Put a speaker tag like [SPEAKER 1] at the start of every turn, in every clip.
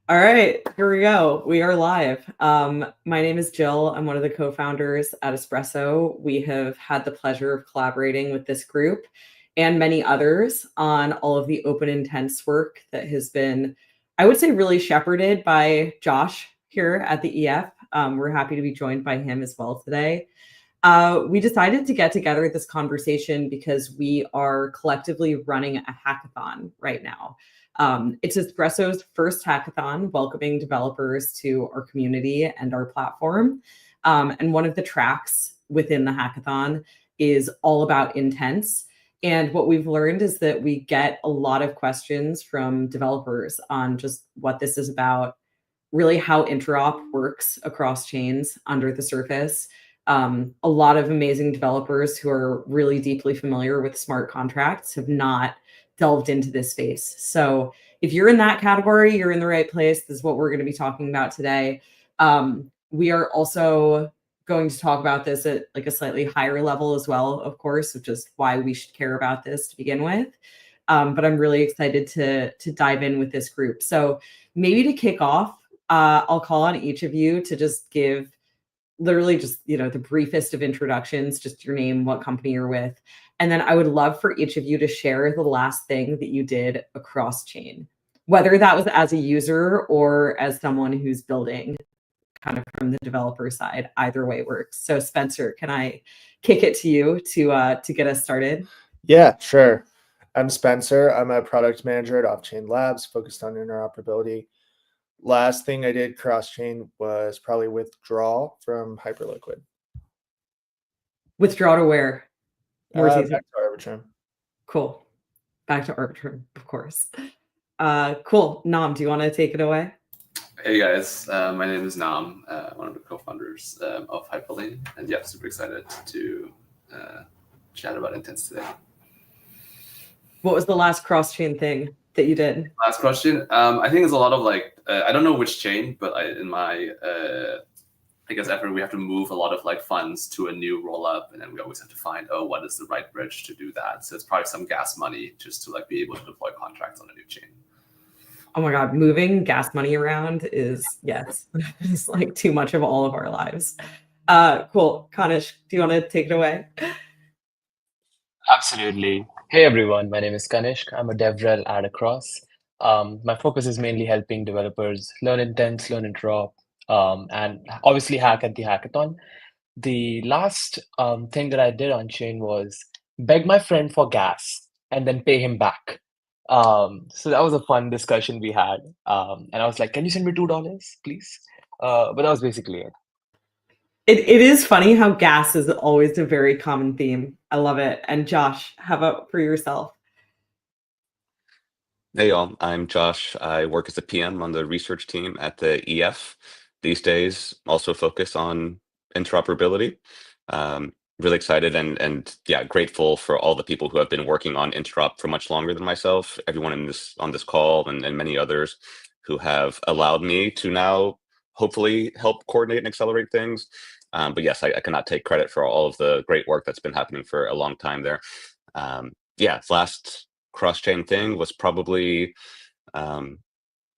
[SPEAKER 1] All right, here we go. We are live. My name is Jill. I'm one of the co-founders at Espresso. We have had the pleasure of collaborating with this group and many others on all of the open intents work that has been, I would say, really shepherded by Josh here at the EF. We're happy to be joined by him as well today. We decided to get together this conversation because we are collectively running a hackathon right now. It's Espresso's first hackathon, welcoming developers to our community and our platform. And one of the tracks within the hackathon is all about intents. And what we've learned is that we get a lot of questions from developers on just what this is about, really how interop works across chains under the surface. A lot of amazing developers who are really deeply familiar with smart contracts have not delved into this space. So if you're in that category, you're in the right place. This is what we're going to be talking about today. We are also going to talk about this at like a slightly higher level as well, of course, which is why we should care about this to begin with. But I'm really excited to dive in with this group. So maybe to kick off, I'll call on each of you to just give literally just, the briefest of introductions, just your name, what company you're with. And then I would love for each of you to share the last thing that you did across chain, whether that was as a user or as someone who's building kind of from the developer side. Either way works. So Spencer, can I kick it to you to get us started?
[SPEAKER 2] Yeah, sure. I'm Spencer. I'm a product manager at Off-Chain Labs, focused on interoperability. Last thing I did cross-chain was probably withdraw from Hyperliquid.
[SPEAKER 1] Withdraw to where?
[SPEAKER 2] Back to Arboitrum.
[SPEAKER 1] Cool. Back to Arboitrum, of course. Cool. Nam, do you want to take it away?
[SPEAKER 3] Hey guys, my name is Nam, one of the co-founders of Hyperlane, and yeah, super excited to chat about intents today.
[SPEAKER 1] What was the last cross-chain thing that you did?
[SPEAKER 3] Last question. I think there's a lot of I don't know which chain, but in my I guess effort, we have to move a lot of funds to a new roll-up, and then we always have to find, what is the right bridge to do that? So it's probably some gas money just to be able to deploy contracts on a new chain.
[SPEAKER 1] Oh my God, moving gas money around is, yes, it's too much of all of our lives. Cool. Kanish, do you want to take it away?
[SPEAKER 4] Absolutely. Hey everyone, my name is Kanishk. I'm a DevRel at Across. My focus is mainly helping developers learn intents, learn interop, and obviously hack at the hackathon. The last thing that I did on chain was beg my friend for gas and then pay him back. So that was a fun discussion we had. And I was like, can you send me $2, please? But that was basically it.
[SPEAKER 1] It is funny how gas is always a very common theme. I love it. And Josh, how about for yourself?
[SPEAKER 5] Hey y'all, I'm Josh. I work as a PM on the research team at the EF. These days, also focus on interoperability. Really excited and yeah, grateful for all the people who have been working on interop for much longer than myself. Everyone on this call and many others who have allowed me to now hopefully help coordinate and accelerate things. But yes, I cannot take credit for all of the great work that's been happening for a long time there. Yeah, last cross-chain thing was probably an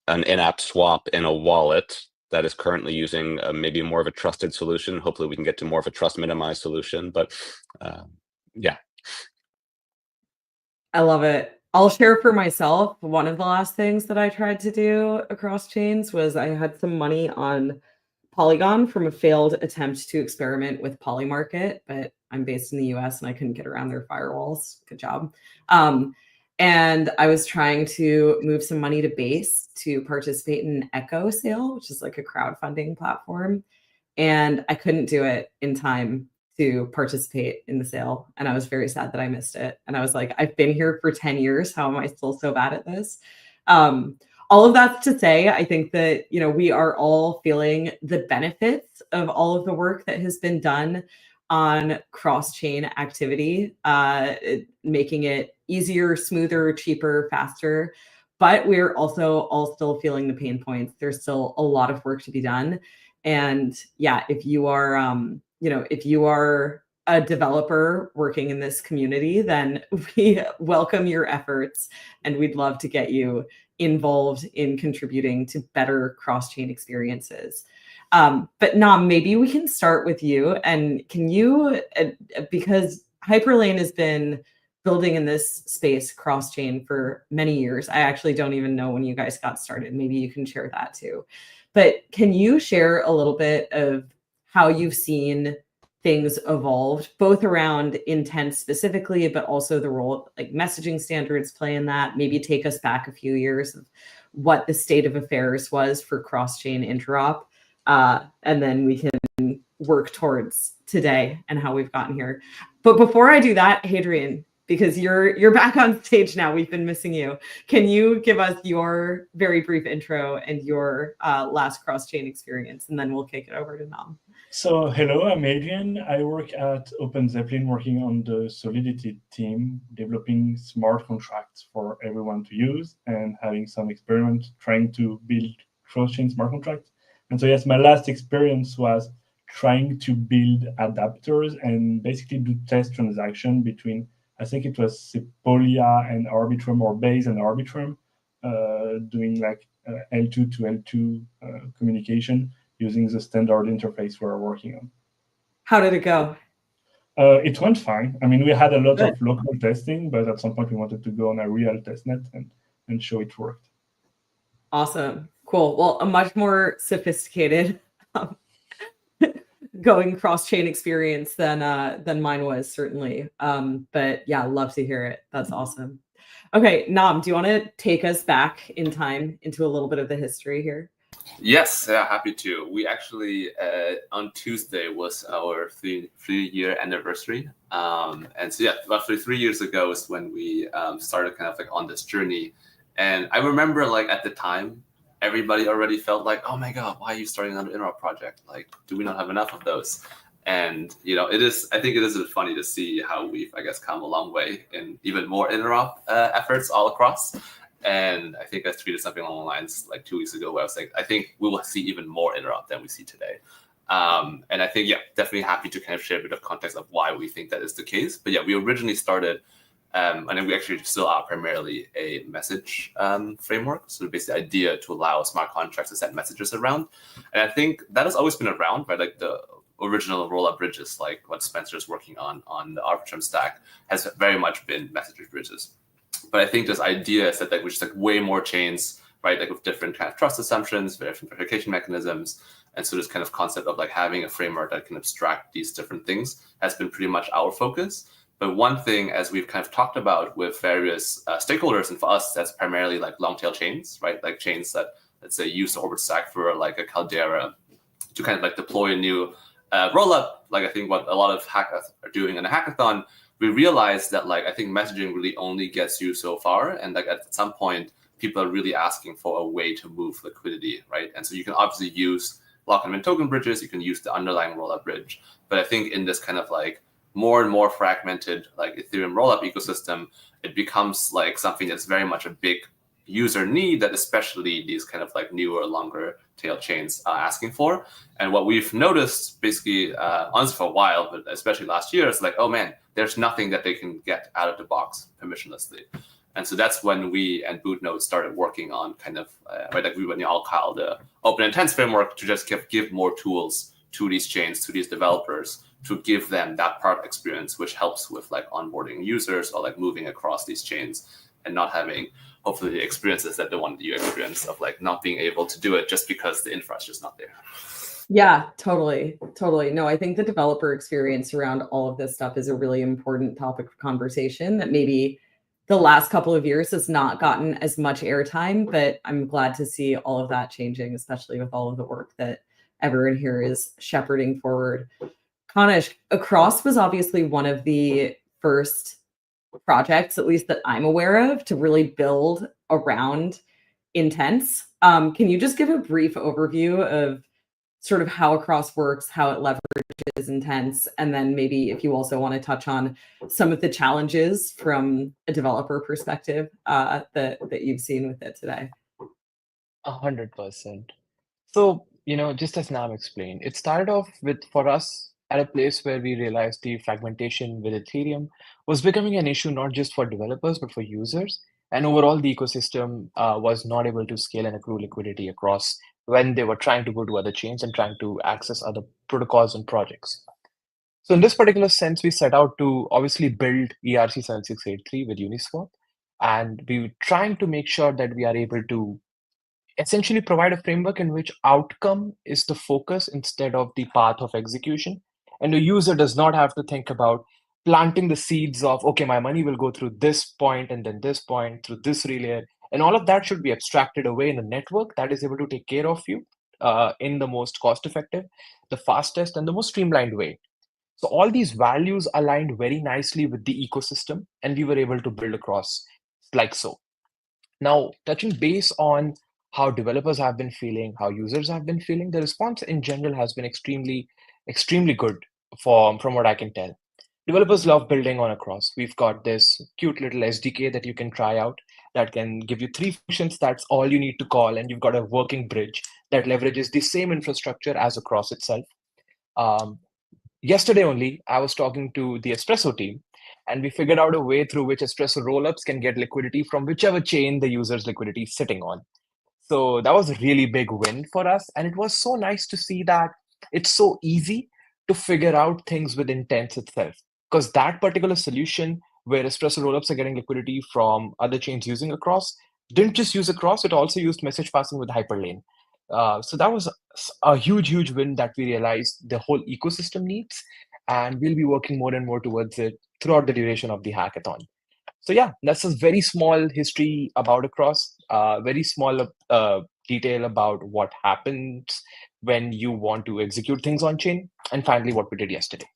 [SPEAKER 5] in-app swap in a wallet that is currently using maybe more of a trusted solution. Hopefully we can get to more of a trust minimized solution, but yeah.
[SPEAKER 1] I love it. I'll share for myself. One of the last things that I tried to do across chains was I had some money on Polygon from a failed attempt to experiment with Polymarket, but I'm based in the US and I couldn't get around their firewalls. Good job. And I was trying to move some money to Base to participate in an Echo sale, which is like a crowdfunding platform. And I couldn't do it in time to participate in the sale. And I was very sad that I missed it. And I was like, I've been here for 10 years. How am I still so bad at this? All of that's to say, I think that, we are all feeling the benefits of all of the work that has been done on cross-chain activity, making it easier, smoother, cheaper, faster. But we're also all still feeling the pain points. There's still a lot of work to be done. And yeah, if you are, if you are a developer working in this community, then we welcome your efforts and we'd love to get you involved in contributing to better cross-chain experiences. But Nam, maybe we can start with you. And can you, because Hyperlane has been building in this space cross-chain for many years. I actually don't even know when you guys got started. Maybe you can share that too. But can you share a little bit of how you've seen things evolved, both around intent specifically, but also the role like messaging standards play in that? Maybe take us back a few years of what the state of affairs was for cross-chain interop. And then we can work towards today and how we've gotten here. But before I do that, Hadrian, because you're back on stage now, we've been missing you. Can you give us your very brief intro and your last cross-chain experience, and then we'll kick it over to Nam.
[SPEAKER 6] So hello, I'm Adrian. I work at OpenZeppelin, working on the Solidity team, developing smart contracts for everyone to use and having some experiments trying to build cross-chain smart contracts. And so yes, my last experience was trying to build adapters and basically do test transaction between, I think it was Sepolia and Arboitrum, or Base and Arboitrum, doing like L2 to L2 communication using the standard interface we're working on.
[SPEAKER 1] How did it go?
[SPEAKER 6] It went fine. I mean, we had a lot of local testing, but at some point we wanted to go on a real testnet and show it worked.
[SPEAKER 1] Awesome. Cool. Well, a much more sophisticated going cross-chain experience than mine was, certainly. But yeah, love to hear it. That's awesome. Okay, Nam, do you want to take us back in time into a little bit of the history here?
[SPEAKER 3] Yes, yeah, happy to. We actually, on Tuesday was our three-year anniversary. And so yeah, roughly 3 years ago is when we started kind of like on this journey. And I remember like at the time, everybody already felt like, oh my God, why are you starting another interop project? Like, do we not have enough of those? And, you know, I think it is funny to see how we've, I guess, come a long way in even more interop efforts all across. And I think I tweeted something along the lines like 2 weeks ago where I was like, I think we will see even more interop than we see today. And I think, yeah, definitely happy to kind of share a bit of context of why we think that is the case. But yeah, we originally started, and then we actually still are primarily a message framework. So basically the idea to allow smart contracts to send messages around. And I think that has always been around, right? Like the original roll-up bridges, like what Spencer is working on the Arboitrum stack, has very much been message bridges. But I think this idea is that like we're just like way more chains, right? Like with different kind of trust assumptions, different verification mechanisms. And so this kind of concept of like having a framework that can abstract these different things has been pretty much our focus. But one thing, as we've kind of talked about with various stakeholders, and for us, that's primarily like long tail chains, right? Like chains that, let's say, use the Orbit stack for like a Caldera to kind of like deploy a new roll-up. Like I think what a lot of hackers are doing in a hackathon, we realized that like I think messaging really only gets you so far, and like at some point people are really asking for a way to move liquidity, right? And so you can obviously use lock and mint token bridges, you can use the underlying rollup bridge, but I think in this kind of like more and more fragmented like Ethereum rollup ecosystem, it becomes like something that's very much a big user need that especially these kind of like newer, longer tail chains are asking for. And what we've noticed basically honestly for a while, but especially last year, is like, oh man, there's nothing that they can get out of the box permissionlessly. And so that's when we and Bootnode started working on kind of, right, like we would all call the open intents framework to just give more tools to these chains, to these developers, to give them that product experience, which helps with like onboarding users or like moving across these chains and not having hopefully the experiences that the one that you experience of like not being able to do it just because the infra is just not there.
[SPEAKER 1] Yeah, totally. No, I think the developer experience around all of this stuff is a really important topic of conversation that maybe the last couple of years has not gotten as much airtime, but I'm glad to see all of that changing, especially with all of the work that everyone here is shepherding forward. Kanish, Across was obviously one of the first projects, at least that I'm aware of, to really build around intents. Can you just give a brief overview of sort of how Across works, how it leverages intents, and then maybe if you also want to touch on some of the challenges from a developer perspective that you've seen with it today?
[SPEAKER 4] 100%. So, just as Nam explained, it started off with, for us, at a place where we realized the fragmentation with Ethereum was becoming an issue not just for developers, but for users. And overall, the ecosystem was not able to scale and accrue liquidity across when they were trying to go to other chains and trying to access other protocols and projects. So in this particular sense, we set out to obviously build ERC7683 with Uniswap, and we were trying to make sure that we are able to essentially provide a framework in which outcome is the focus instead of the path of execution. And the user does not have to think about planting the seeds of, okay, my money will go through this point and then this point through this relay. And all of that should be abstracted away in a network that is able to take care of you in the most cost effective, the fastest, and the most streamlined way. So all these values aligned very nicely with the ecosystem, and we were able to build across like so. Now, touching base on how developers have been feeling, how users have been feeling, the response in general has been extremely good from what I can tell. Developers love building on Across. We've got this cute little SDK that you can try out that can give you 3 functions. That's all you need to call, and you've got a working bridge that leverages the same infrastructure as Across itself. Yesterday only, I was talking to the Espresso team, and we figured out a way through which Espresso rollups can get liquidity from whichever chain the user's liquidity is sitting on. So that was a really big win for us. And it was so nice to see that it's so easy to figure out things with intents itself. Because that particular solution where Espresso rollups are getting liquidity from other chains using Across didn't just use Across, it also used message passing with Hyperlane. So that was a huge win that we realized the whole ecosystem needs. And we'll be working more and more towards it throughout the duration of the hackathon. So yeah, that's a very small history about Across, very small detail about what happens when you want to execute things on chain, and finally what we did yesterday.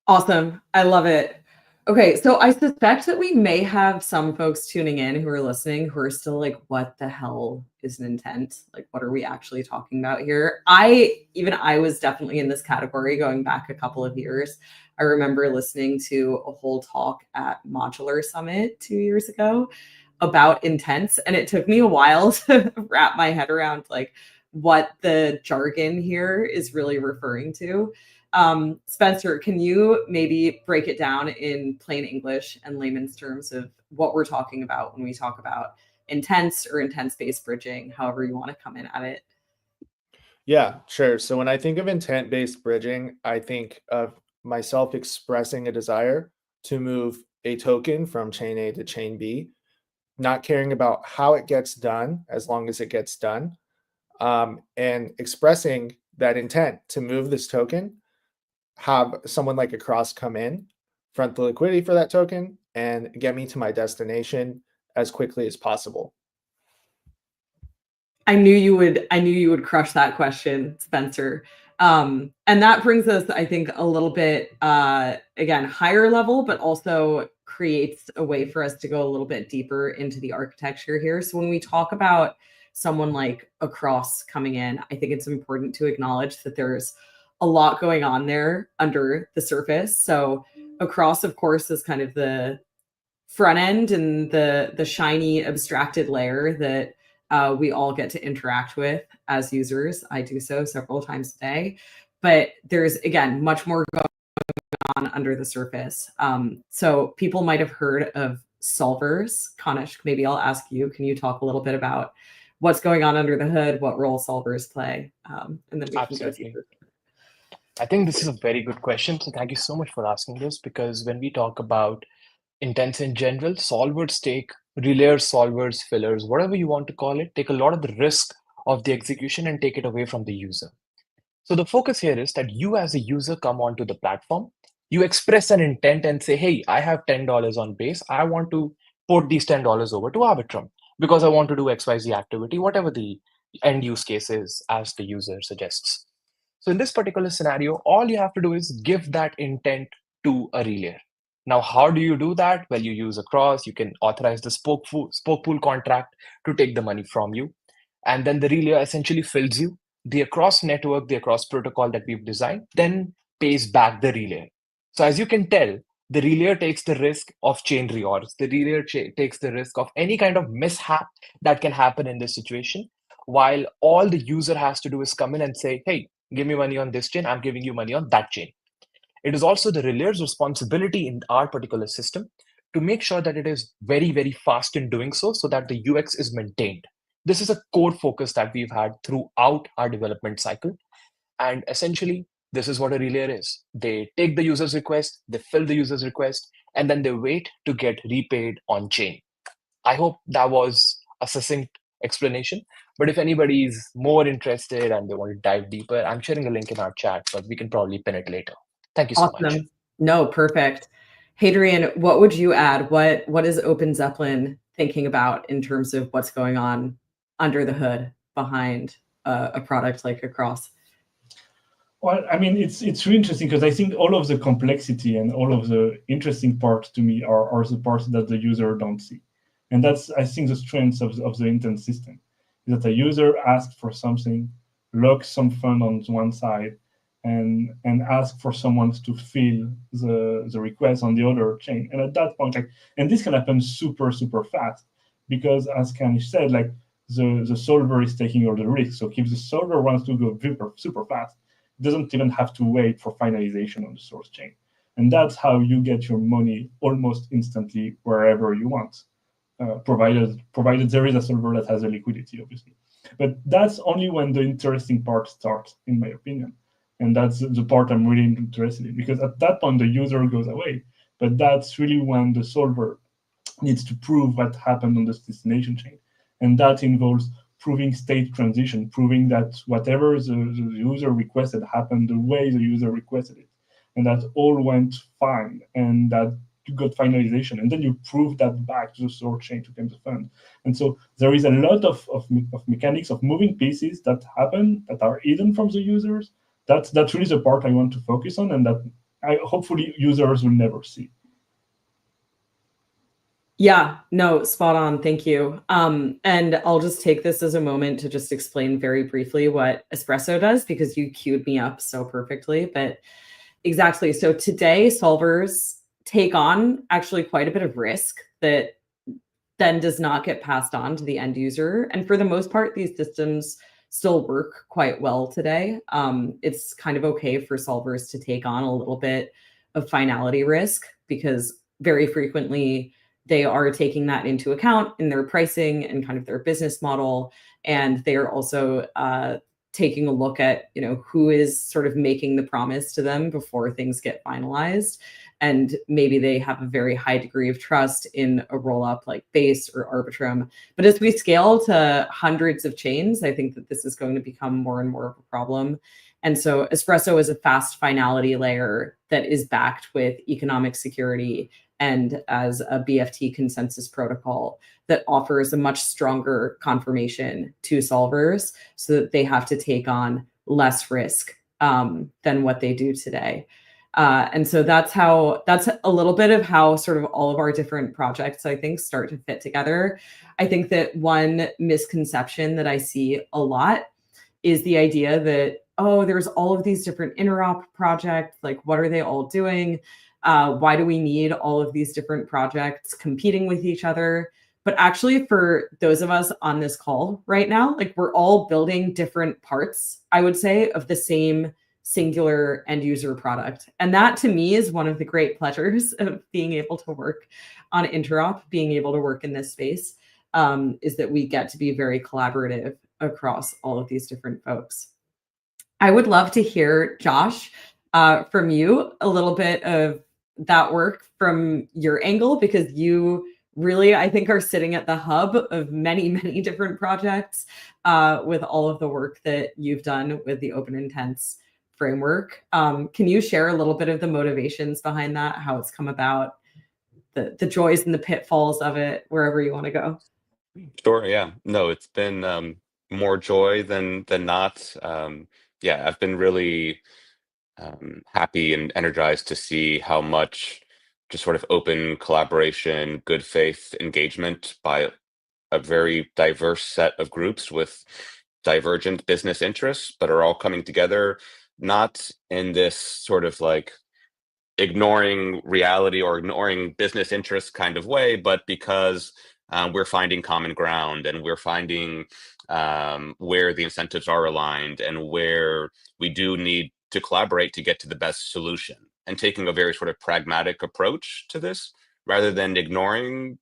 [SPEAKER 1] Awesome. I love it. Okay, so I suspect that we may have some folks tuning in who are listening who are still like, what the hell is an intent? Like, what are we actually talking about here? I was definitely in this category going back a couple of years. I remember listening to a whole talk at Modular Summit 2 years ago about intents, and it took me a while to wrap my head around like what the jargon here is really referring to. Spencer, can you maybe break it down in plain English and layman's terms of what we're talking about when we talk about intents or intent-based bridging, however you want to come in at it?
[SPEAKER 2] Yeah, sure. So when I think of intent-based bridging, I think of myself expressing a desire to move a token from chain A to chain B, not caring about how it gets done as long as it gets done, and expressing that intent to move this token, have someone like Across come in, front the liquidity for that token, and get me to my destination as quickly as possible.
[SPEAKER 1] I knew you would crush that question, Spencer. And that brings us, I think, a little bit, again, higher level, but also creates a way for us to go a little bit deeper into the architecture here. So when we talk about someone like Across coming in, I think it's important to acknowledge that there's a lot going on there under the surface. So Across, of course, is kind of the front end and the shiny abstracted layer that we all get to interact with as users. I do so several times a day, but there's, again, much more going on under the surface. So people might have heard of solvers. Kanishk, maybe I'll ask you, can you talk a little bit about what's going on under the hood, what role solvers play? And then we can go deeper.
[SPEAKER 4] I think this is a very good question. So thank you so much for asking this, because when we talk about intents in general, solvers take relayers, solvers, fillers, whatever you want to call it, take a lot of the risk of the execution and take it away from the user. So the focus here is that you as a user come onto the platform, you express an intent and say, hey, I have $10 on base. I want to port these $10 over to Arboitrum because I want to do XYZ activity, whatever the end use case is as the user suggests. So in this particular scenario, all you have to do is give that intent to a relayer. Now, how do you do that? Well, you use Across, you can authorize the spoke pool contract to take the money from you. And then the relayer essentially fills you. The Across network, the Across protocol that we've designed, then pays back the relayer. So as you can tell, the relayer takes the risk of chain reorgs. The relayer takes the risk of any kind of mishap that can happen in this situation, while all the user has to do is come in and say, hey, give me money on this chain, I'm giving you money on that chain. It is also the relayer's responsibility in our particular system to make sure that it is very, very fast in doing so that the UX is maintained. This is a core focus that we've had throughout our development cycle. And essentially, this is what a relayer is. They take the user's request, they fill the user's request, and then they wait to get repaid on chain. I hope that was a succinct explanation. But if anybody is more interested and they want to dive deeper, I'm sharing a link in our chat, but we can probably pin it later. Thank you so much.
[SPEAKER 1] Awesome. No, perfect. Hadrian, what would you add? What is Open Zeppelin thinking about in terms of what's going on under the hood behind a product like Across?
[SPEAKER 6] Well, I mean, it's really interesting because I think all of the complexity and all of the interesting parts to me are the parts that the user don't see. And that's, I think, the strength of the intent system, is that the user asks for something, locks some fund on one side, and ask for someone to fill the request on the other chain. And at that point, and this can happen super, super fast, because as Kanish said, the solver is taking all the risk. So if the solver wants to go super fast, it doesn't even have to wait for finalization on the source chain. And that's how you get your money almost instantly wherever you want, provided there is a solver that has a liquidity, obviously. But that's only when the interesting part starts, in my opinion. And that's the part I'm really interested in, because at that point, the user goes away. But that's really when the solver needs to prove what happened on the destination chain. And that involves proving state transition, proving that whatever the user requested happened the way the user requested it. And that all went fine, and that you got finalization. And then you prove that back to the source chain to claim the fund. And so there is a lot of mechanics, of moving pieces that happen that are hidden from the users. That's really the part I want to focus on, and that hopefully users will never see.
[SPEAKER 1] Yeah, no, spot on. Thank you. And I'll just take this as a moment to just explain very briefly what Espresso does, because you queued me up so perfectly. But exactly. So today, solvers take on actually quite a bit of risk that then does not get passed on to the end user. And for the most part, these systems still work quite well today. It's kind of okay for solvers to take on a little bit of finality risk, because very frequently they are taking that into account in their pricing and kind of their business model. And they are also taking a look at, who is sort of making the promise to them before things get finalized. And maybe they have a very high degree of trust in a roll-up like Base or Arboitrum. But as we scale to hundreds of chains, I think that this is going to become more and more of a problem. And so Espresso is a fast finality layer that is backed with economic security and as a BFT consensus protocol that offers a much stronger confirmation to solvers so that they have to take on less risk than what they do today. And so that's a little bit of how sort of all of our different projects, I think, start to fit together. I think that one misconception that I see a lot is the idea that, oh, there's all of these different interop projects. Like, what are they all doing? Why do we need all of these different projects competing with each other? But actually, for those of us on this call right now, like, we're all building different parts, I would say, of the same singular end user product. And that to me is one of the great pleasures of being able to work on interop, being able to work in this space, is that we get to be very collaborative across all of these different folks. I would love to hear, Josh, from you a little bit of that work from your angle, because you really, I think, are sitting at the hub of many, many different projects with all of the work that you've done with the Open Intents framework. Can you share a little bit of the motivations behind that, how it's come about, the joys and the pitfalls of it, wherever you want to go?
[SPEAKER 5] Sure, yeah. No, it's been more joy than not. Yeah, I've been really happy and energized to see how much just sort of open collaboration, good faith engagement by a very diverse set of groups with divergent business interests, but are all coming together, not in this sort of like ignoring reality or ignoring business interests kind of way, but because we're finding common ground, and we're finding where the incentives are aligned, and where we do need to collaborate to get to the best solution, and taking a very sort of pragmatic approach to this rather than ignoring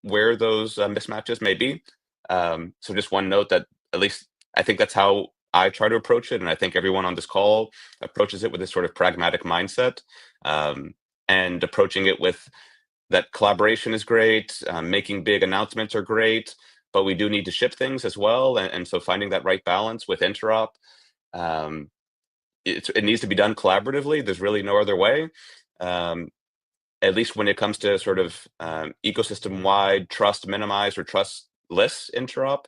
[SPEAKER 5] where those mismatches may be. So just one note that at least I think that's how I try to approach it, and I think everyone on this call approaches it with this sort of pragmatic mindset, and approaching it with that collaboration is great, making big announcements are great, but we do need to ship things as well, and so finding that right balance with interop, um, it needs to be done collaboratively. There's really no other way. Um, at least when it comes to sort of ecosystem-wide trust minimized or trustless interop.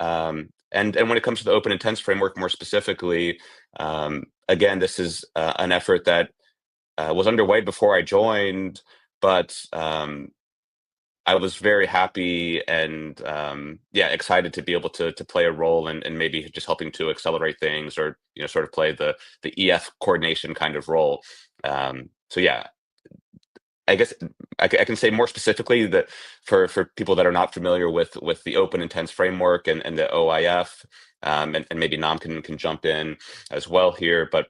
[SPEAKER 5] And when it comes to the open intents framework more specifically, again, this is an effort that was underway before I joined, but I was very happy and excited to be able to play a role in maybe just helping to accelerate things, or sort of play the EF coordination kind of role. So yeah, I guess I can say more specifically that for people that are not familiar with the open intents framework and the OIF, and maybe Nam can jump in as well here, but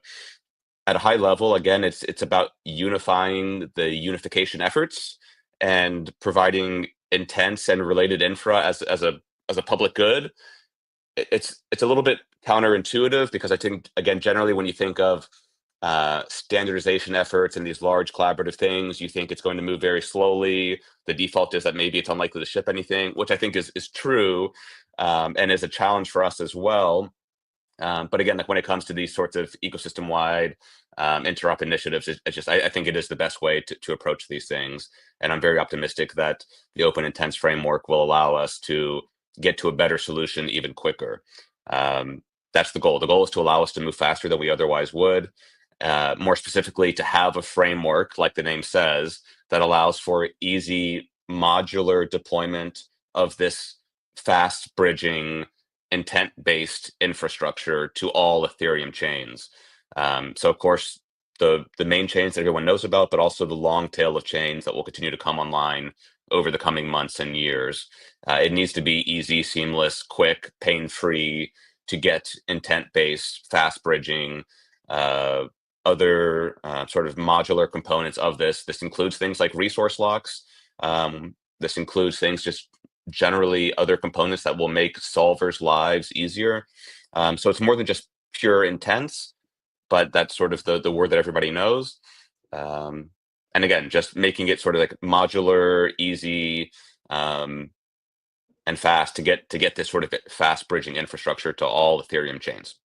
[SPEAKER 5] at a high level, again, it's about unifying the unification efforts and providing intents and related infra as a public good. It's a little bit counterintuitive, because I think, again, generally when you think of standardization efforts and these large collaborative things, you think it's going to move very slowly. The default is that maybe it's unlikely to ship anything, which I think is true, and is a challenge for us as well. But again, like when it comes to these sorts of ecosystem-wide interop initiatives, it's just I think it is the best way to approach these things, and I'm very optimistic that the open intents framework will allow us to get to a better solution even quicker. That's the goal. The goal is to allow us to move faster than we otherwise would. More specifically, to have a framework, like the name says, that allows for easy modular deployment of this fast bridging intent-based infrastructure to all Ethereum chains. So of course, the main chains that everyone knows about, but also the long tail of chains that will continue to come online over the coming months and years. It needs to be easy, seamless, quick, pain-free to get intent-based, fast bridging, other sort of modular components of this. This includes things like resource locks. This includes things just generally other components that will make solvers' lives easier. So it's more than just pure intents, but that's sort of the word that everybody knows. And again, just making it sort of like modular, easy, and fast to get this sort of fast bridging infrastructure to all Ethereum chains.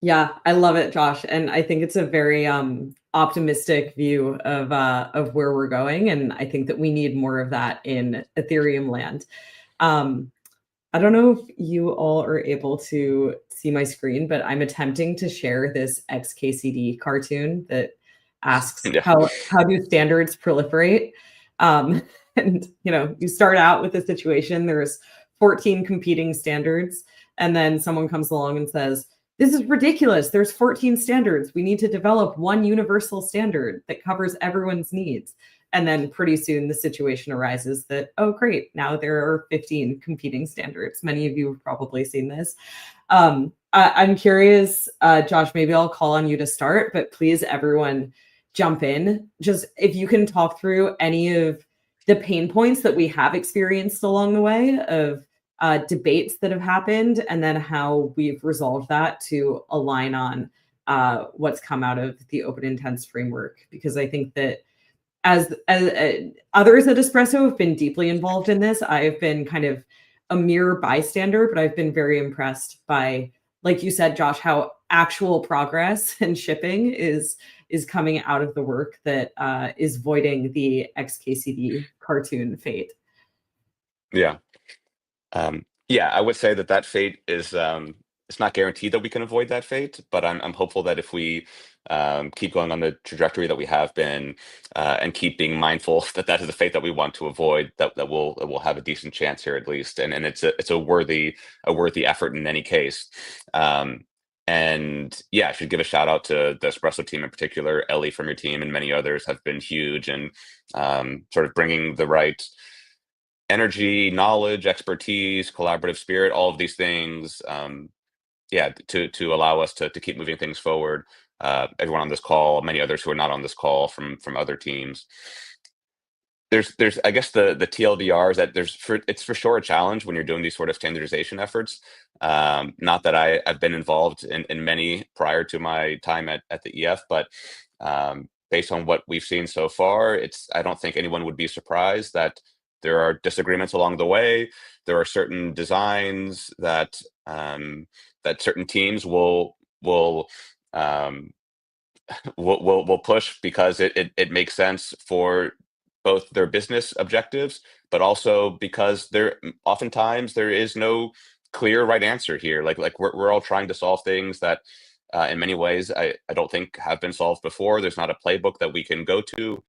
[SPEAKER 1] Yeah, I love it, Josh, and I think it's a very optimistic view of where we're going, and I think that we need more of that in Ethereum land. I don't know if you all are able to see my screen, but I'm attempting to share this XKCD cartoon that asks how do standards proliferate? And you start out with a situation, there's 14 competing standards, and then someone comes along and says, this is ridiculous. There's 14 standards. We need to develop one universal standard that covers everyone's needs. And then pretty soon the situation arises that, oh, great, now there are 15 competing standards. Many of you have probably seen this. I'm curious, Josh, maybe I'll call on you to start, but please, everyone, jump in. Just if you can talk through any of the pain points that we have experienced along the way of debates that have happened, and then how we've resolved that to align on what's come out of the open intents framework. Because I think that as others at Espresso have been deeply involved in this, I've been kind of a mere bystander, but I've been very impressed by, like you said, Josh, how actual progress and shipping is coming out of the work that is voiding the XKCD cartoon fate.
[SPEAKER 5] Yeah. I would say that fate is it's not guaranteed that we can avoid that fate, but I'm hopeful that if we keep going on the trajectory that we have been, and keep being mindful that is a fate that we want to avoid, that we'll have a decent chance here at least, and it's a worthy effort in any case. And yeah, I should give a shout out to the Espresso team in particular. Ellie from your team and many others have been huge, and sort of bringing the right energy, knowledge, expertise, collaborative spirit, all of these things, to allow us to keep moving things forward. everyone on this call, many others who are not on this call from other teams. There's I guess the TLDR is that it's for sure a challenge when you're doing these sort of standardization efforts. Not that I've been involved in many prior to my time at the EF, but based on what we've seen so far, I don't think anyone would be surprised that there are disagreements along the way. There are certain designs that that certain teams will push because it makes sense for both their business objectives, but also because oftentimes there is no clear right answer here. Like we're all trying to solve things that in many ways I don't think have been solved before. There's not a playbook that we can go to.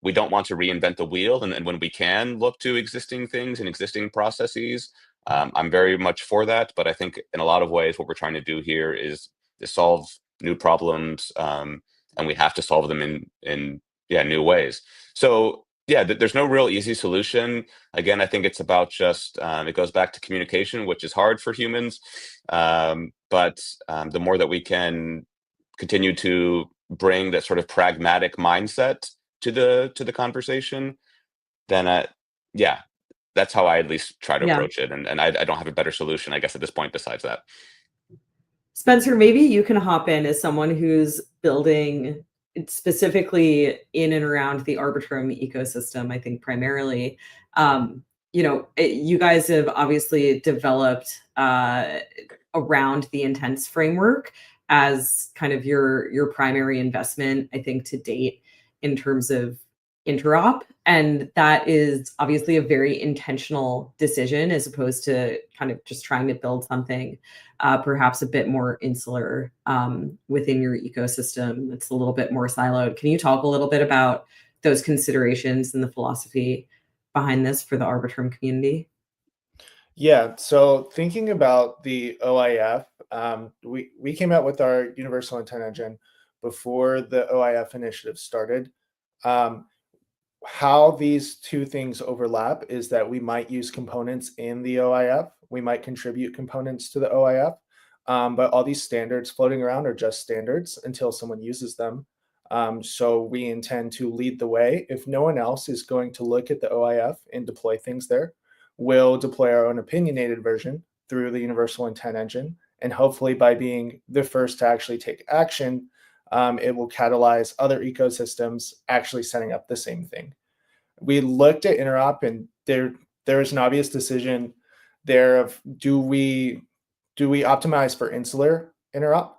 [SPEAKER 5] We don't want to reinvent the wheel, and when we can look to existing things and existing processes, I'm very much for that. But I think in a lot of ways, what we're trying to do here is solve new problems, and we have to solve them in new ways. So yeah, there's no real easy solution. Again, I think it's about just it goes back to communication, which is hard for humans. But the more that we can continue to bring that sort of pragmatic mindset to the conversation, then that's how I at least try to approach it. And I don't have a better solution, I guess, at this point besides that.
[SPEAKER 1] Spencer, maybe you can hop in as someone who's building specifically in and around the Arboitrum ecosystem, I think primarily. You guys have obviously developed around the intents framework as kind of your primary investment, I think, to date in terms of interop. And that is obviously a very intentional decision as opposed to kind of just trying to build something perhaps a bit more insular within your ecosystem. It's a little bit more siloed. Can you talk a little bit about those considerations and the philosophy behind this for the Arboitrum community?
[SPEAKER 2] Yeah, so thinking about the OIF, we came out with our universal intent engine before the OIF initiative started. How these two things overlap is that we might use components in the OIF. We might contribute components to the OIF, but all these standards floating around are just standards until someone uses them. So we intend to lead the way. If no one else is going to look at the OIF and deploy things there, we'll deploy our own opinionated version through the universal intent engine. And hopefully by being the first to actually take action, it will catalyze other ecosystems actually setting up the same thing. We looked at interop, and there is an obvious decision there of do we optimize for insular interop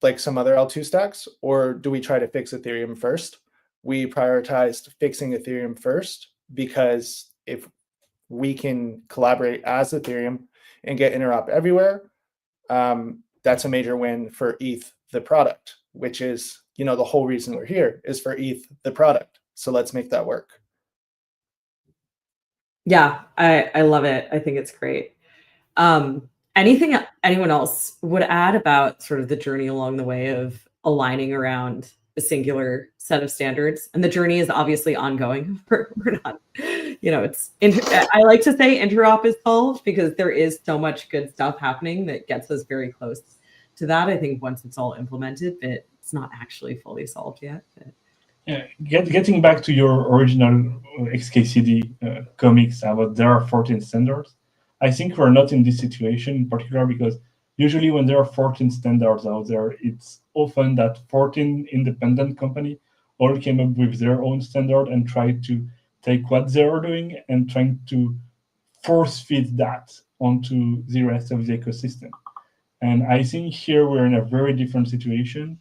[SPEAKER 2] like some other L2 stacks, or do we try to fix Ethereum first? We prioritized fixing Ethereum first because if we can collaborate as Ethereum and get interop everywhere, that's a major win for ETH, the product, which is, the whole reason we're here is for ETH, the product. So let's make that work.
[SPEAKER 1] Yeah, I love it. I think it's great. Anything anyone else would add about sort of the journey along the way of aligning around a singular set of standards? And the journey is obviously ongoing. We're not, I like to say interop is solved because there is so much good stuff happening that gets us very close to that. I think once it's all implemented, but it's not actually fully solved yet. But.
[SPEAKER 6] Yeah, getting back to your original XKCD comics about there are 14 standards, I think we're not in this situation in particular because usually when there are 14 standards out there, it's often that 14 independent companies all came up with their own standard and tried to take what they are doing and trying to force feed that onto the rest of the ecosystem. And I think here we're in a very different situation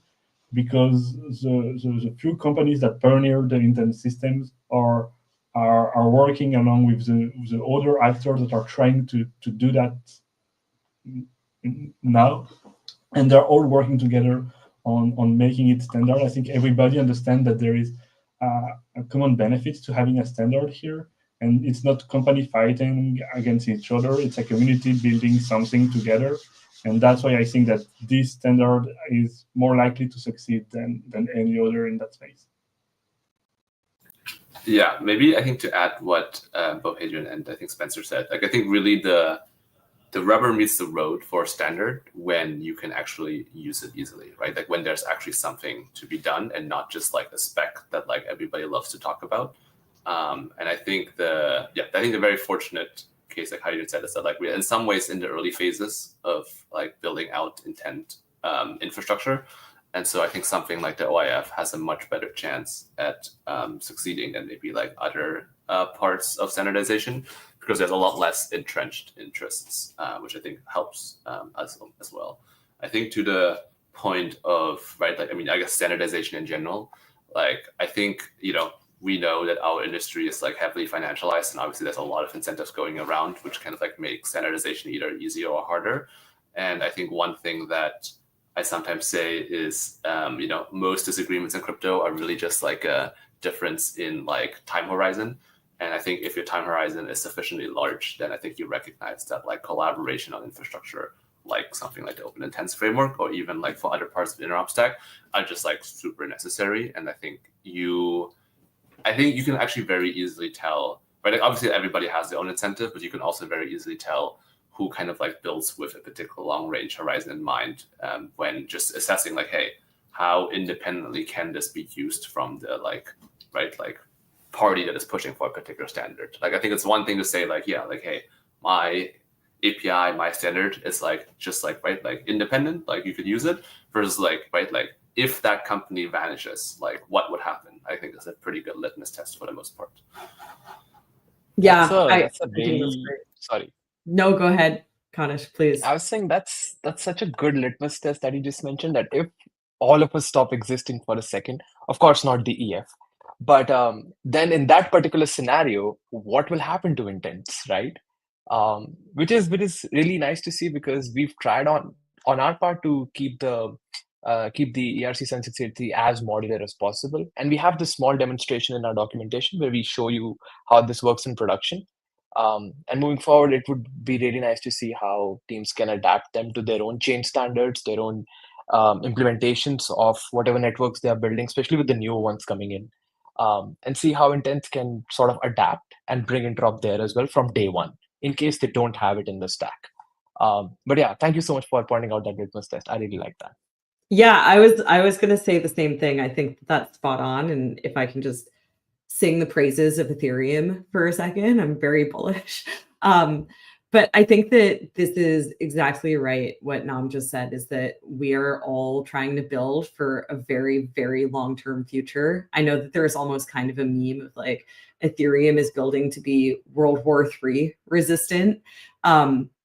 [SPEAKER 6] because the few companies that pioneer the intent systems are working along with the other actors that are trying to do that now, and they're all working together on making it standard. I think everybody understands that there is a common benefit to having a standard here, and it's not company fighting against each other. It's a community building something together. And that's why I think that this standard is more likely to succeed than any other in that space.
[SPEAKER 3] Yeah, maybe I think to add what both Adrian and I think Spencer said, I think really the the rubber meets the road for standard when you can actually use it easily, right? Like when there's actually something to be done and not just like a spec that like everybody loves to talk about. And I think the very fortunate case, like how you said, is that like we're in some ways in the early phases of like building out intent infrastructure. And so I think something like the OIF has a much better chance at succeeding than maybe like other parts of standardization, because there's a lot less entrenched interests, which I think helps us as well. I think to the point of, right, like, I mean, I guess standardization in general, like, I think, we know that our industry is like heavily financialized, and obviously there's a lot of incentives going around, which kind of like make standardization either easier or harder. And I think one thing that I sometimes say is, most disagreements in crypto are really just like a difference in like time horizon. And I think if your time horizon is sufficiently large, then I think you recognize that like collaboration on infrastructure, like something like the Open Intents framework, or even like for other parts of the interop stack, are just like super necessary. And I think you can actually very easily tell, right? Like obviously everybody has their own incentive, but you can also very easily tell who kind of like builds with a particular long range horizon in mind, when just assessing like, hey, how independently can this be used from the like, right, like party that is pushing for a particular standard. Like I think it's one thing to say like, yeah, like, hey, my API, my standard is like just like, right, like independent, like you could use it, versus like, right, like if that company vanishes, like what would happen? I think that's a pretty good litmus test for the most part.
[SPEAKER 1] Yeah,
[SPEAKER 4] that's a
[SPEAKER 1] I think that's
[SPEAKER 4] really
[SPEAKER 1] great.
[SPEAKER 4] sorry.
[SPEAKER 1] No, go ahead, Kanish, please.
[SPEAKER 4] I was saying that's such a good litmus test that you just mentioned, that if all of us stop existing for a second, of course not the EF, but then in that particular scenario, what will happen to intents, right? Which is really nice to see, because we've tried on our part to keep the ERC 7683 as modular as possible, and we have this small demonstration in our documentation where we show you how this works in production. And moving forward, it would be really nice to see how teams can adapt them to their own chain standards, their own implementations of whatever networks they are building, especially with the newer ones coming in, and see how intents can sort of adapt and bring interop there as well from day one, in case they don't have it in the stack. But yeah, thank you so much for pointing out that litmus test. I really like that.
[SPEAKER 1] Yeah, I was going to say the same thing. I think that's spot on. And if I can just sing the praises of Ethereum for a second, I'm very bullish. But I think that this is exactly right. What Nam just said is that we are all trying to build for a very, very long-term future. I know that there's almost kind of a meme of like Ethereum is building to be World War III resistant.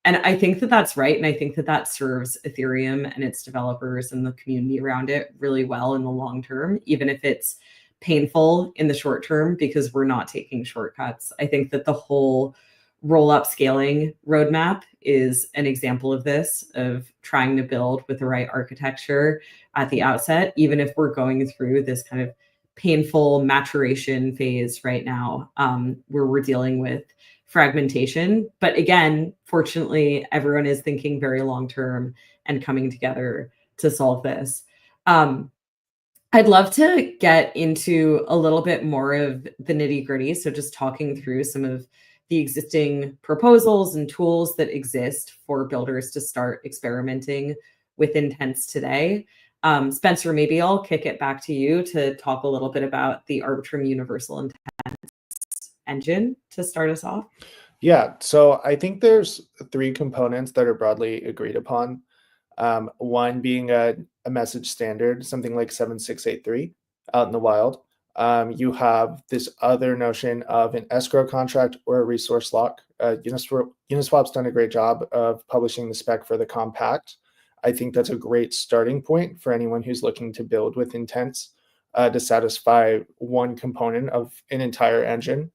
[SPEAKER 1] And I think that that's right. And I think that that serves Ethereum and its developers and the community around it really well in the long term, even if it's painful in the short term, because we're not taking shortcuts. I think that the whole roll-up scaling roadmap is an example of this, of trying to build with the right architecture at the outset, even if we're going through this kind of painful maturation phase right now, where we're dealing with fragmentation. But again, fortunately, everyone is thinking very long-term and coming together to solve this. I'd love to get into a little bit more of the nitty-gritty. So just talking through some of the existing proposals and tools that exist for builders to start experimenting with intents today. Spencer, maybe I'll kick it back to you to talk a little bit about the Arboitrum Universal Intents engine to start us off.
[SPEAKER 2] Yeah, so I think there's 3 components that are broadly agreed upon. One being a message standard, something like 7683 out in the wild. You have this other notion of an escrow contract or a resource lock. Uniswap's done a great job of publishing the spec for the compact. I think that's a great starting point for anyone who's looking to build with intents to satisfy one component of an entire engine.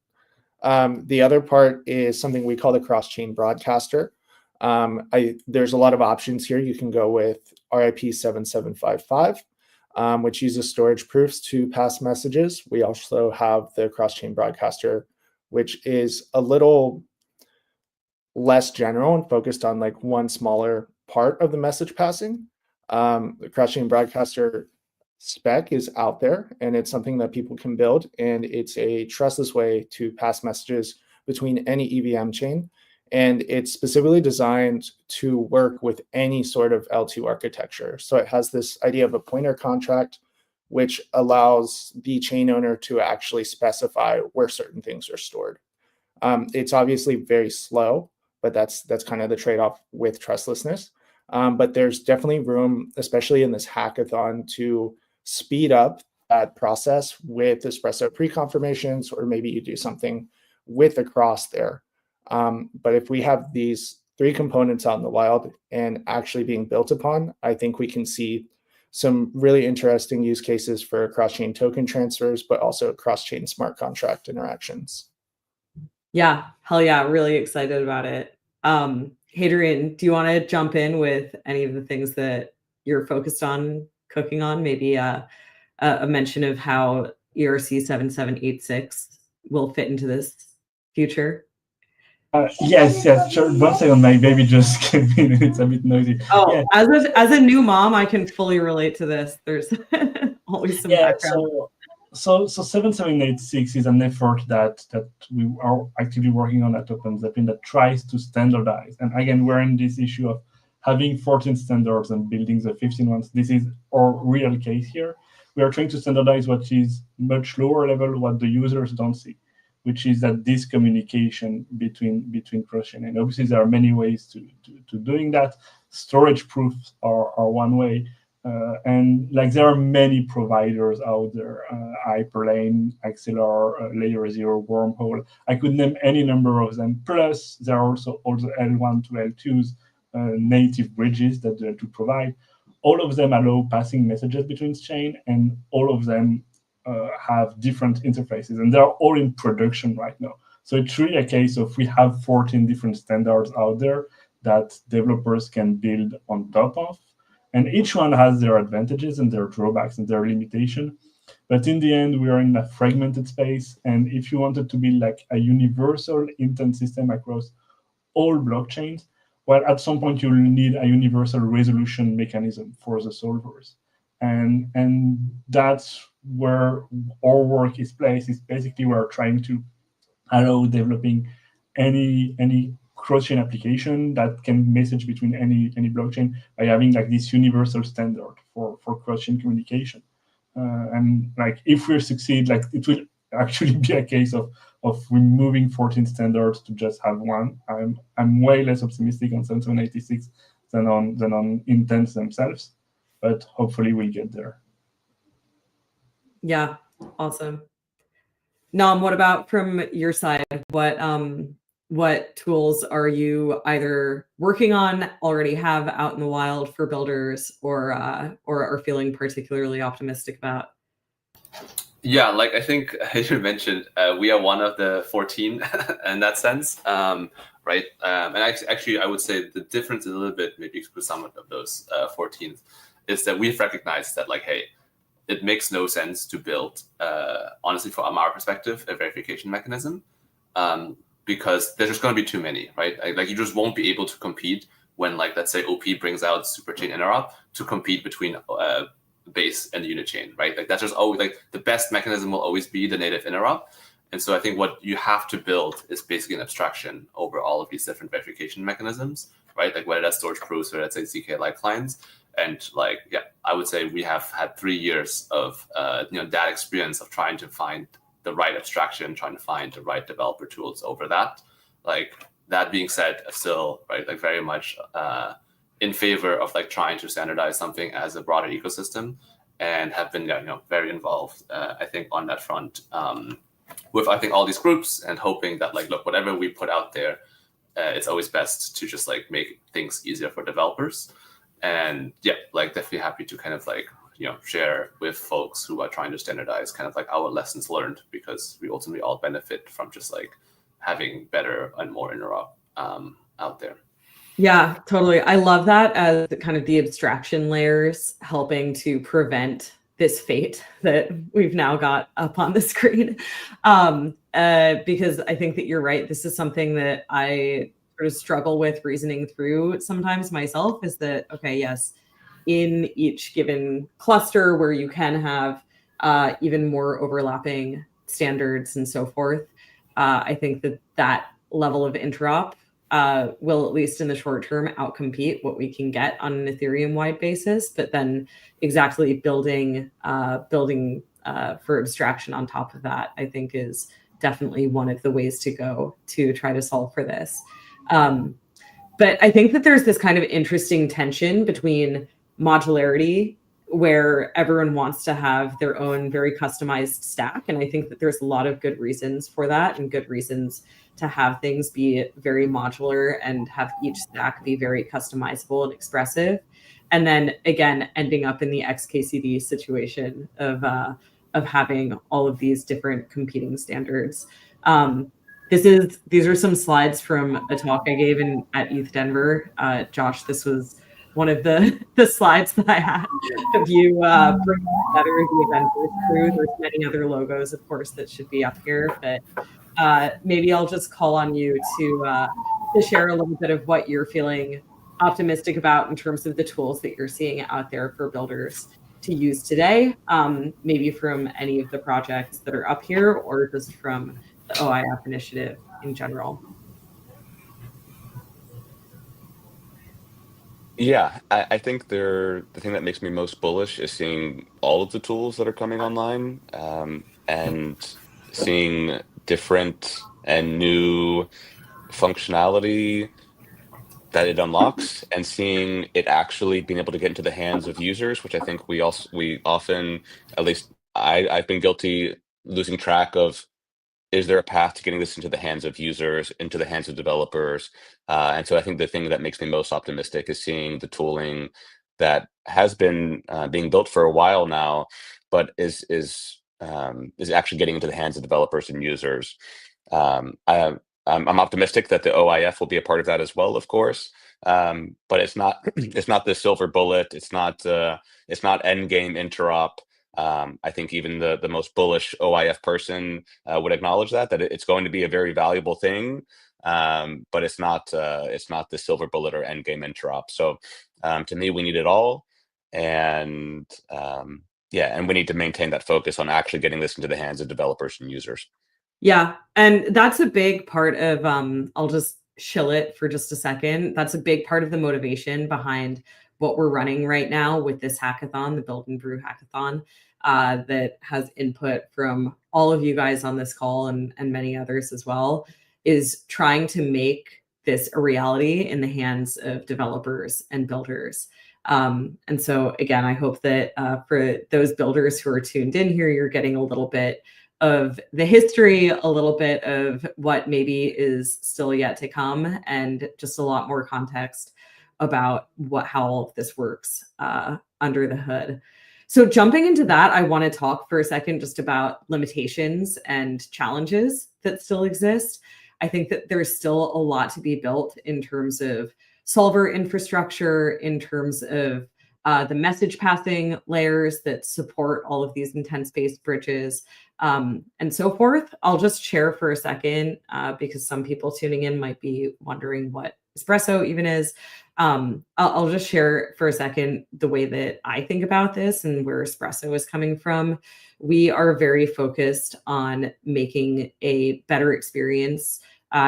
[SPEAKER 2] The other part is something we call the cross-chain broadcaster. There's a lot of options here. You can go with RIP 7755, which uses storage proofs to pass messages. We also have the cross-chain broadcaster, which is a little less general and focused on like one smaller part of the message passing. The cross-chain broadcaster spec is out there, and it's something that people can build, and it's a trustless way to pass messages between any EVM chain. And it's specifically designed to work with any sort of L2 architecture. So it has this idea of a pointer contract, which allows the chain owner to actually specify where certain things are stored. It's obviously very slow, but that's kind of the trade-off with trustlessness. But there's definitely room, especially in this hackathon, to speed up that process with Espresso pre-confirmations, or maybe you do something with a cross there. But if we have these 3 components out in the wild and actually being built upon, I think we can see some really interesting use cases for cross-chain token transfers, but also cross-chain smart contract interactions.
[SPEAKER 1] Yeah, hell yeah, really excited about it. Hadrian, do you want to jump in with any of the things that you're focused on cooking on? Maybe a mention of how ERC 7786 will fit into this future?
[SPEAKER 6] Yes, sure. 1 second, my baby just came in. It's a bit noisy.
[SPEAKER 1] Oh,
[SPEAKER 6] Yeah.
[SPEAKER 1] as a new mom, I can fully relate to this. There's always some background.
[SPEAKER 6] So 7786 is an effort that we are actively working on at OpenZeppelin that tries to standardize. And again, we're in this issue of having 14 standards and building the 15 ones. This is our real case here. We are trying to standardize what is much lower level, what the users don't see, which is that this communication between cross-chain. And obviously there are many ways to doing that. Storage proofs are one way. And like there are many providers out there, Hyperlane, Axelar, Layer 0, Wormhole. I could name any number of them. Plus, there are also all the L1 to L2s, native bridges that they to provide. All of them allow passing messages between chain, and all of them have different interfaces, and they're all in production right now. So it's really a case of we have 14 different standards out there that developers can build on top of. And each one has their advantages and their drawbacks and their limitation. But in the end, we are in a fragmented space. And if you wanted to build like a universal intent system across all blockchains, well, at some point you'll need a universal resolution mechanism for the solvers. And that's where our work is placed. Is basically we're trying to allow developing any cross-chain application that can message between any blockchain by having like this universal standard for cross-chain communication. And like if we succeed, like it will actually be a case of removing 14 standards to just have one. I'm way less optimistic on 7786 than on intents themselves, but hopefully we'll get there.
[SPEAKER 1] Yeah, awesome. Nam, what about from your side? What tools are you either working on, already have out in the wild for builders, or are feeling particularly optimistic about?
[SPEAKER 3] Yeah, like I think you mentioned, we are one of the 14 in that sense, right? And actually, I would say the difference is a little bit, maybe with some of those 14, is that we've recognized that, like, hey, it makes no sense to build, honestly, from our perspective, a verification mechanism, because there's just going to be too many, right? Like you just won't be able to compete when, like, let's say OP brings out superchain interop to compete between base and unit chain, right? Like that's just always like the best mechanism will always be the native interop. And so I think what you have to build is basically an abstraction over all of these different verification mechanisms, right? Like whether that's storage proofs or let's say ZK-like clients. And like, yeah, I would say we have had 3 years of that experience of trying to find the right abstraction, trying to find the right developer tools over that. Like that being said, still, right, like very much in favor of like trying to standardize something as a broader ecosystem, and have been very involved, I think, on that front with I think all these groups, and hoping that like, look, whatever we put out there, it's always best to just like make things easier for developers. And yeah, like definitely happy to kind of like share with folks who are trying to standardize kind of like our lessons learned, because we ultimately all benefit from just like having better and more interop out there.
[SPEAKER 1] Yeah, totally. I love that as kind of the abstraction layers helping to prevent this fate that we've now got up on the screen. Because I think that you're right. This is something that I sort of struggle with reasoning through sometimes myself, is that, okay, yes, in each given cluster where you can have even more overlapping standards and so forth, I think that level of interop will, at least in the short term, outcompete what we can get on an Ethereum-wide basis. But then exactly building for abstraction on top of that, I think, is definitely one of the ways to go to try to solve for this. But I think that there's this kind of interesting tension between modularity, where everyone wants to have their own very customized stack. And I think that there's a lot of good reasons for that, and good reasons to have things be very modular and have each stack be very customizable and expressive. And then again, ending up in the XKCD situation of having all of these different competing standards. These are some slides from a talk I gave at ETH Denver. Josh, this was one of the slides that I had of you bringing together the Avengers crew. There's many other logos, of course, that should be up here, but maybe I'll just call on you to share a little bit of what you're feeling optimistic about in terms of the tools that you're seeing out there for builders to use today, maybe from any of the projects that are up here, or just from the OIF initiative in general.
[SPEAKER 5] Yeah, I think the thing that makes me most bullish is seeing all of the tools that are coming online, and seeing different and new functionality that it unlocks, and seeing it actually being able to get into the hands of users, which I think we often, at least I've been guilty, losing track of. Is there a path to getting this into the hands of users, into the hands of developers? And so I think the thing that makes me most optimistic is seeing the tooling that has been being built for a while now, but is actually getting into the hands of developers and users. I'm optimistic that the OIF will be a part of that as well, of course. But it's not it's not the silver bullet. It's not end game interop. I think even the most bullish OIF person would acknowledge that it's going to be a very valuable thing, but it's not the silver bullet or end game interop. So to me, we need it all, and and we need to maintain that focus on actually getting this into the hands of developers and users.
[SPEAKER 1] Yeah, and that's a big part of, I'll just chill it for just a second. That's a big part of the motivation behind what we're running right now with this hackathon, the Build and Brew Hackathon, that has input from all of you guys on this call and many others as well, is trying to make this a reality in the hands of developers and builders. And so again, I hope that for those builders who are tuned in here, you're getting a little bit of the history, a little bit of what maybe is still yet to come, and just a lot more context about how all of this works under the hood. So jumping into that, I want to talk for a second just about limitations and challenges that still exist. I think that there's still a lot to be built in terms of solver infrastructure, in terms of the message passing layers that support all of these intent-based bridges, and so forth. I'll just share for a second, because some people tuning in might be wondering what Espresso even is. I'll just share for a second the way that I think about this and where Espresso is coming from. We are very focused on making a better experience,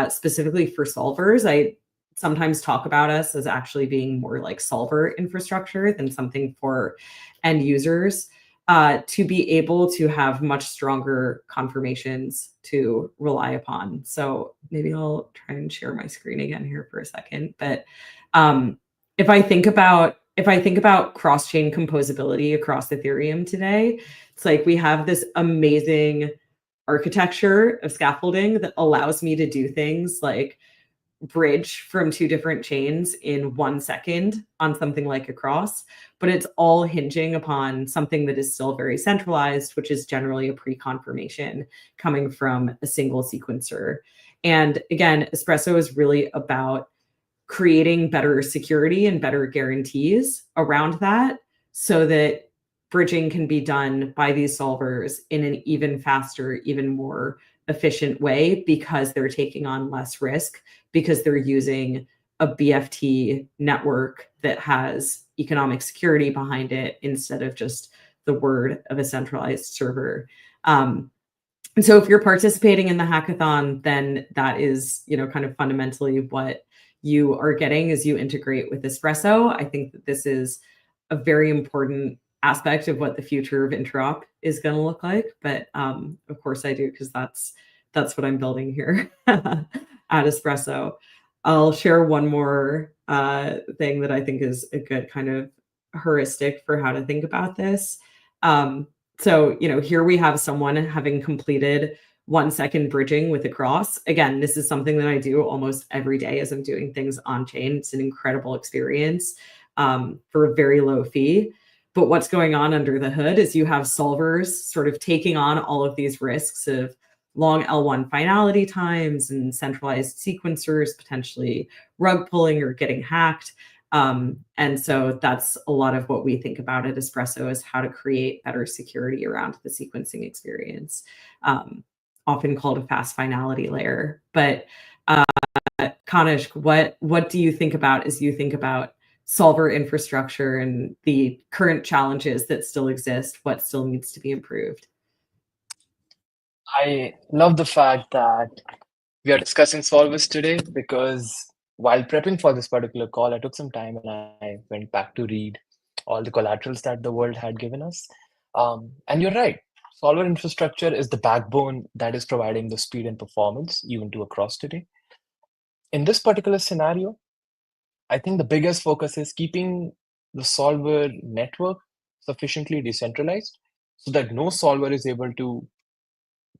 [SPEAKER 1] specifically for solvers. I sometimes talk about us as actually being more like solver infrastructure than something for end users, to be able to have much stronger confirmations to rely upon. So maybe I'll try and share my screen again here for a second. But if I think about cross-chain composability across Ethereum today, it's like we have this amazing architecture of scaffolding that allows me to do things like bridge from two different chains in 1 second on something like a cross, but it's all hinging upon something that is still very centralized, which is generally a pre-confirmation coming from a single sequencer. And again, Espresso is really about creating better security and better guarantees around that, so that bridging can be done by these solvers in an even faster, even more efficient way, because they're taking on less risk, because they're using a BFT network that has economic security behind it instead of just the word of a centralized server. And so if you're participating in the hackathon, then that is, kind of fundamentally what you are getting as you integrate with Espresso. I think that this is a very important aspect of what the future of interop is going to look like. But of course I do, because that's what I'm building here at Espresso. I'll share one more thing that I think is a good kind of heuristic for how to think about this. So, here we have someone having completed 1 second bridging with a cross. Again, this is something that I do almost every day as I'm doing things on chain. It's an incredible experience for a very low fee. But what's going on under the hood is you have solvers sort of taking on all of these risks of long L1 finality times and centralized sequencers, potentially rug pulling or getting hacked. And so that's a lot of what we think about at Espresso, is how to create better security around the sequencing experience, often called a fast finality layer. But Kanishk, what do you think about as you think about solver infrastructure and the current challenges that still exist? What still needs to be improved?
[SPEAKER 4] I love the fact that we are discussing solvers today, because while prepping for this particular call, I took some time and I went back to read all the collaterals that the world had given us. And you're right, solver infrastructure is the backbone that is providing the speed and performance even to across today. In this particular scenario, I think the biggest focus is keeping the solver network sufficiently decentralized so that no solver is able to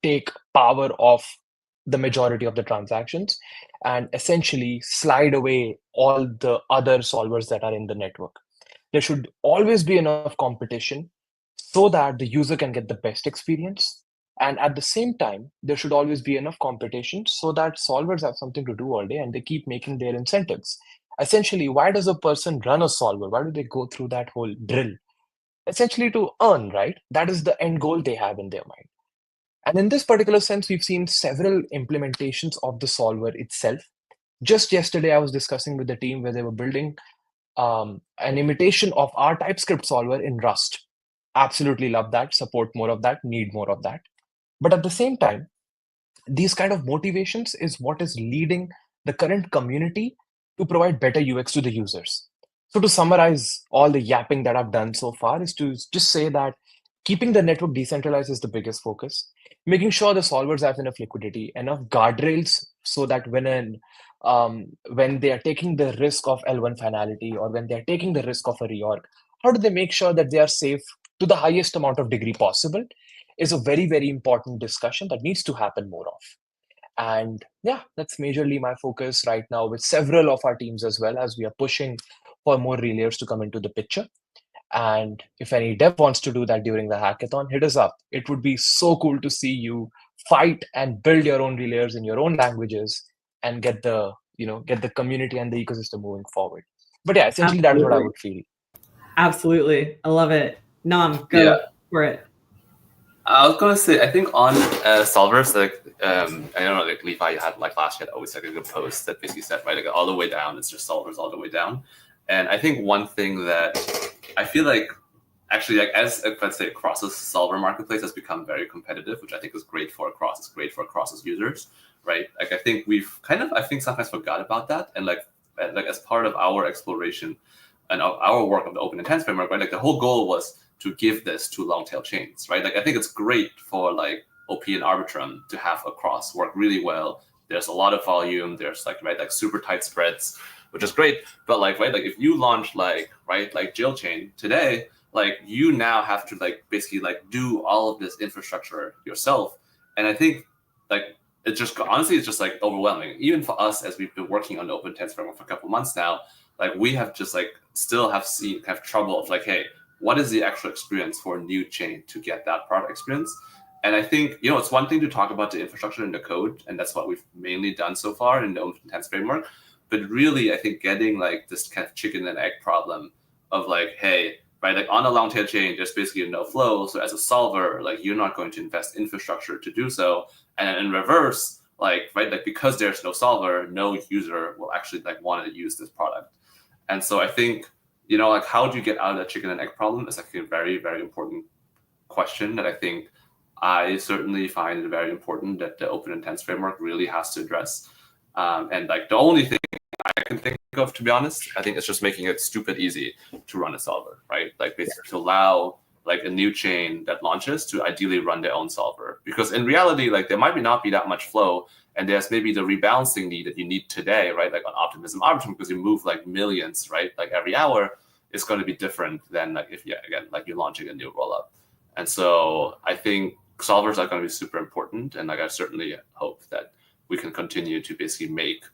[SPEAKER 4] take power of the majority of the transactions and essentially slide away all the other solvers that are in the network. There should always be enough competition so that the user can get the best experience. And at the same time, there should always be enough competition so that solvers have something to do all day and they keep making their incentives. Essentially, why does a person run a solver? Why do they go through that whole drill? Essentially to earn, right? That is the end goal they have in their mind. And in this particular sense, we've seen several implementations of the solver itself. Just yesterday, I was discussing with the team where they were building an imitation of our TypeScript solver in Rust. Absolutely love that, support more of that, need more of that. But at the same time, these kind of motivations is what is leading the current community to provide better UX to the users. So to summarize all the yapping that I've done so far is to just say that keeping the network decentralized is the biggest focus. Making sure the solvers have enough liquidity, enough guardrails, so that when they are taking the risk of L1 finality or when they are taking the risk of a reorg, how do they make sure that they are safe to the highest amount of degree possible is a very, very important discussion that needs to happen more of. And yeah, that's majorly my focus right now with several of our teams as well, as we are pushing for more relayers to come into the picture. And if any dev wants to do that during the hackathon, hit us up. It would be so cool to see you fight and build your own relayers in your own languages and get the community and the ecosystem moving forward. But yeah, essentially that is what I would feel.
[SPEAKER 1] Absolutely. I love it. Nam, go for it.
[SPEAKER 3] I was gonna say, I think on solvers, like I don't know, like Levi had like last year, always like a good post that basically said, right, like all the way down, it's just solvers all the way down. And I think one thing that I feel like actually, like as let's say across the solver marketplace has become very competitive, which I think is great for across. It's great for across's users, right? Like I think we've kind of, I think sometimes forgot about that, and like as part of our exploration and of our work of the open intents framework, right? Like the whole goal was to give this to long tail chains, right? Like I think it's great for like OP and Arboitrum to have across work really well. There's a lot of volume. There's like like super tight spreads, which is great. But like like if you launch like Jill chain today, like you now have to like basically like do all of this infrastructure yourself. And I think like it's just honestly it's just like overwhelming. Even for us, as we've been working on the open intents framework for a couple of months now, like we have just like still have trouble of like, hey, what is the actual experience for a new chain to get that product experience? And I think, it's one thing to talk about the infrastructure and the code, and that's what we've mainly done so far in the open intents framework. But really, I think getting like this kind of chicken and egg problem of like, hey, right, like on a long tail chain, there's basically no flow. So as a solver, like you're not going to invest infrastructure to do so. And in reverse, like, right, like because there's no solver, no user will actually like want to use this product. And so I think, like how do you get out of that chicken and egg problem is actually a very, very important question that I think I certainly find it very important that the open intents framework really has to address. And like the only thing I can think think of, to be honest. I think it's just making it stupid easy to run a solver, right? Like basically to allow like a new chain that launches to ideally run their own solver. Because in reality, like there might not be that much flow, and there's maybe the rebalancing need that you need today, right? Like on Optimism Arbitrum, because you move like millions, right? Like every hour, it's going to be different than like if, again, like you're launching a new rollup. And so I think solvers are going to be super important. And like I certainly hope that we can continue to basically make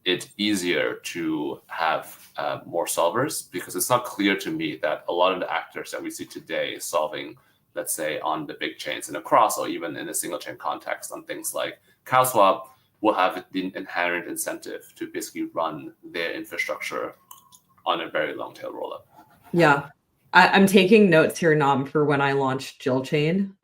[SPEAKER 3] it easier to have more solvers, because it's not clear to me that a lot of the actors that we see today solving, let's say, on the big chains in a cross or even in a single chain context on things like CowSwap will have the inherent incentive to basically run their infrastructure on a very long tail rollup.
[SPEAKER 1] Yeah. I'm taking notes here, Nam, for when I launch Jill Chain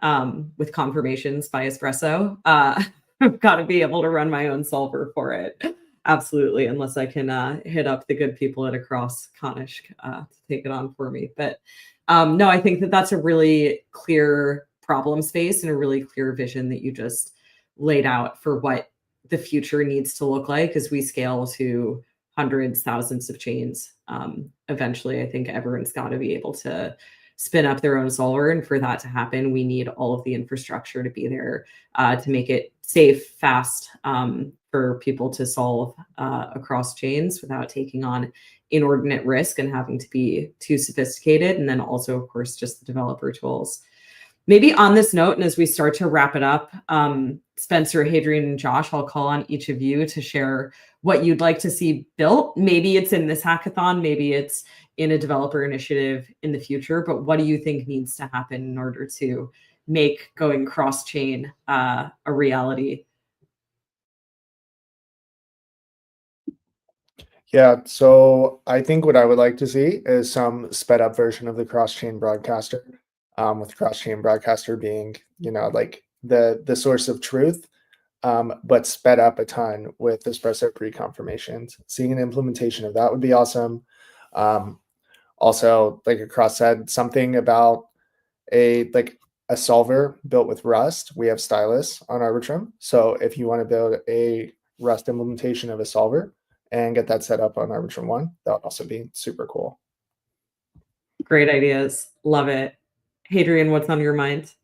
[SPEAKER 1] with confirmations by Espresso. I've got to be able to run my own solver for it. Absolutely, unless I can hit up the good people at Across Kanish to take it on for me. But no, I think that that's a really clear problem space and a really clear vision that you just laid out for what the future needs to look like as we scale to hundreds, thousands of chains. Eventually, I think everyone's got to be able to spin up their own solver. And for that to happen, we need all of the infrastructure to be there to make it safe, fast for people to solve across chains without taking on inordinate risk and having to be too sophisticated. And then also, of course, just the developer tools. Maybe on this note, and as we start to wrap it up, Spencer, Hadrian, and Josh, I'll call on each of you to share what you'd like to see built. Maybe it's in this hackathon, maybe it's in a developer initiative in the future, but what do you think needs to happen in order to make going cross-chain a reality?
[SPEAKER 2] Yeah, so I think what I would like to see is some sped up version of the cross-chain broadcaster, with cross-chain broadcaster being, like the source of truth, but sped up a ton with Espresso pre-confirmations. Seeing an implementation of that would be awesome. Also, like Across said, something about a solver built with Rust. We have Stylus on Arboitrum. So if you want to build a Rust implementation of a solver and get that set up on Arboitrum 1, that would also be super cool.
[SPEAKER 1] Great ideas. Love it. Hadrian, what's on your mind?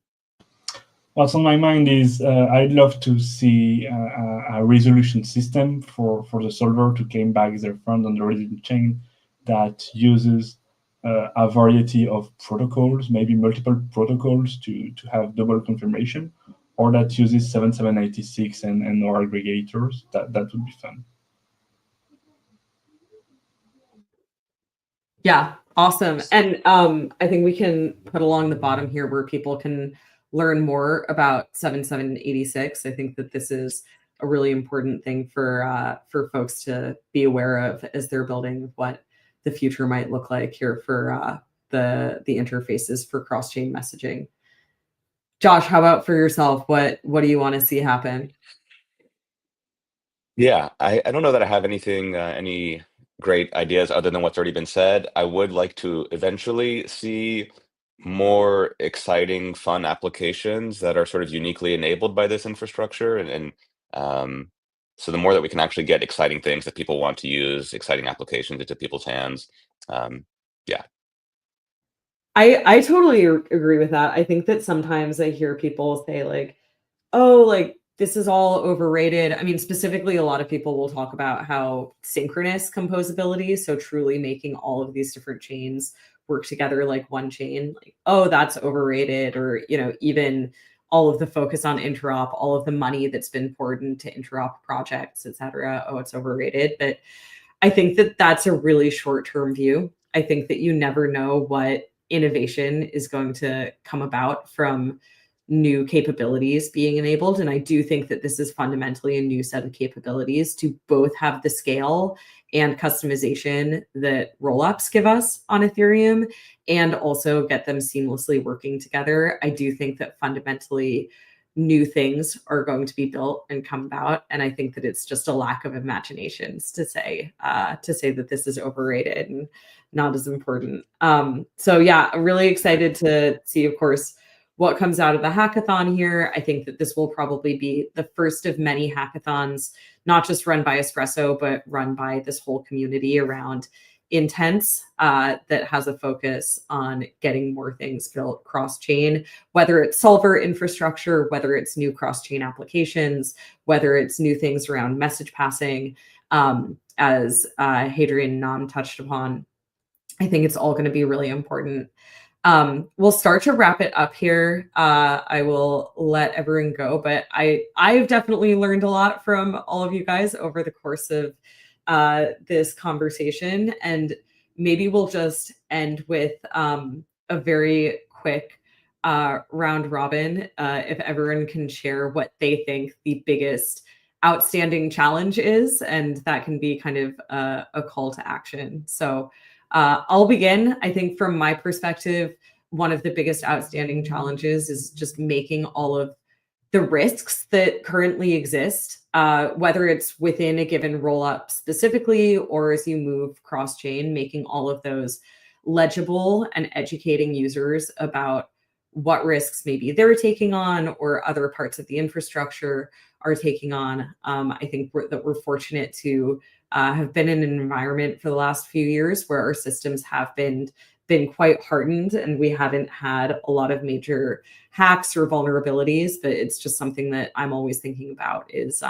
[SPEAKER 6] What's on my mind is I'd love to see a resolution system for the solver to claim back their funds on the resident chain that uses a variety of protocols, maybe multiple protocols to have double confirmation, or that uses 7786 and or aggregators. That would be fun.
[SPEAKER 1] Yeah, awesome. And I think we can put along the bottom here where people can learn more about 7786. I think that this is a really important thing for folks to be aware of as they're building what the future might look like here for the interfaces for cross-chain messaging. Josh, how about for yourself? What do you want to see happen?
[SPEAKER 5] Yeah, I don't know that I have anything, any great ideas other than what's already been said. I would like to eventually see more exciting, fun applications that are sort of uniquely enabled by this infrastructure. And so the more that we can actually get exciting things that people want to use, exciting applications into people's hands. Yeah.
[SPEAKER 1] I totally agree with that. I think that sometimes I hear people say like, oh, like this is all overrated. I mean, specifically, a lot of people will talk about how synchronous composability, so truly making all of these different chains work together like one chain, like, oh, that's overrated. Or, even all of the focus on interop, all of the money that's been poured into interop projects, et cetera. Oh, it's overrated. But I think that that's a really short-term view. I think that you never know what innovation is going to come about from new capabilities being enabled. And I do think that this is fundamentally a new set of capabilities to both have the scale and customization that rollups give us on Ethereum and also get them seamlessly working together. I do think that fundamentally new things are going to be built and come about. And I think that it's just a lack of imaginations to say that this is overrated and not as important. So yeah, I'm really excited to see, of course, what comes out of the hackathon here. I think that this will probably be the first of many hackathons, not just run by Espresso, but run by this whole community around intents that has a focus on getting more things built cross-chain, whether it's solver infrastructure, whether it's new cross-chain applications, whether it's new things around message passing, as Hadrian Nam touched upon. I think it's all going to be really important. We'll start to wrap it up here. I will let everyone go, but I've definitely learned a lot from all of you guys over the course of this conversation, and maybe we'll just end with a very quick round robin. If everyone can share what they think the biggest outstanding challenge is, and that can be kind of a call to action. So I'll begin. I think from my perspective, one of the biggest outstanding challenges is just making all of the risks that currently exist, whether it's within a given rollup specifically, or as you move cross-chain, making all of those legible and educating users about what risks maybe they're taking on or other parts of the infrastructure are taking on. I think we're fortunate to have been in an environment for the last few years where our systems have been quite hardened, and we haven't had a lot of major hacks or vulnerabilities. But it's just something that I'm always thinking about is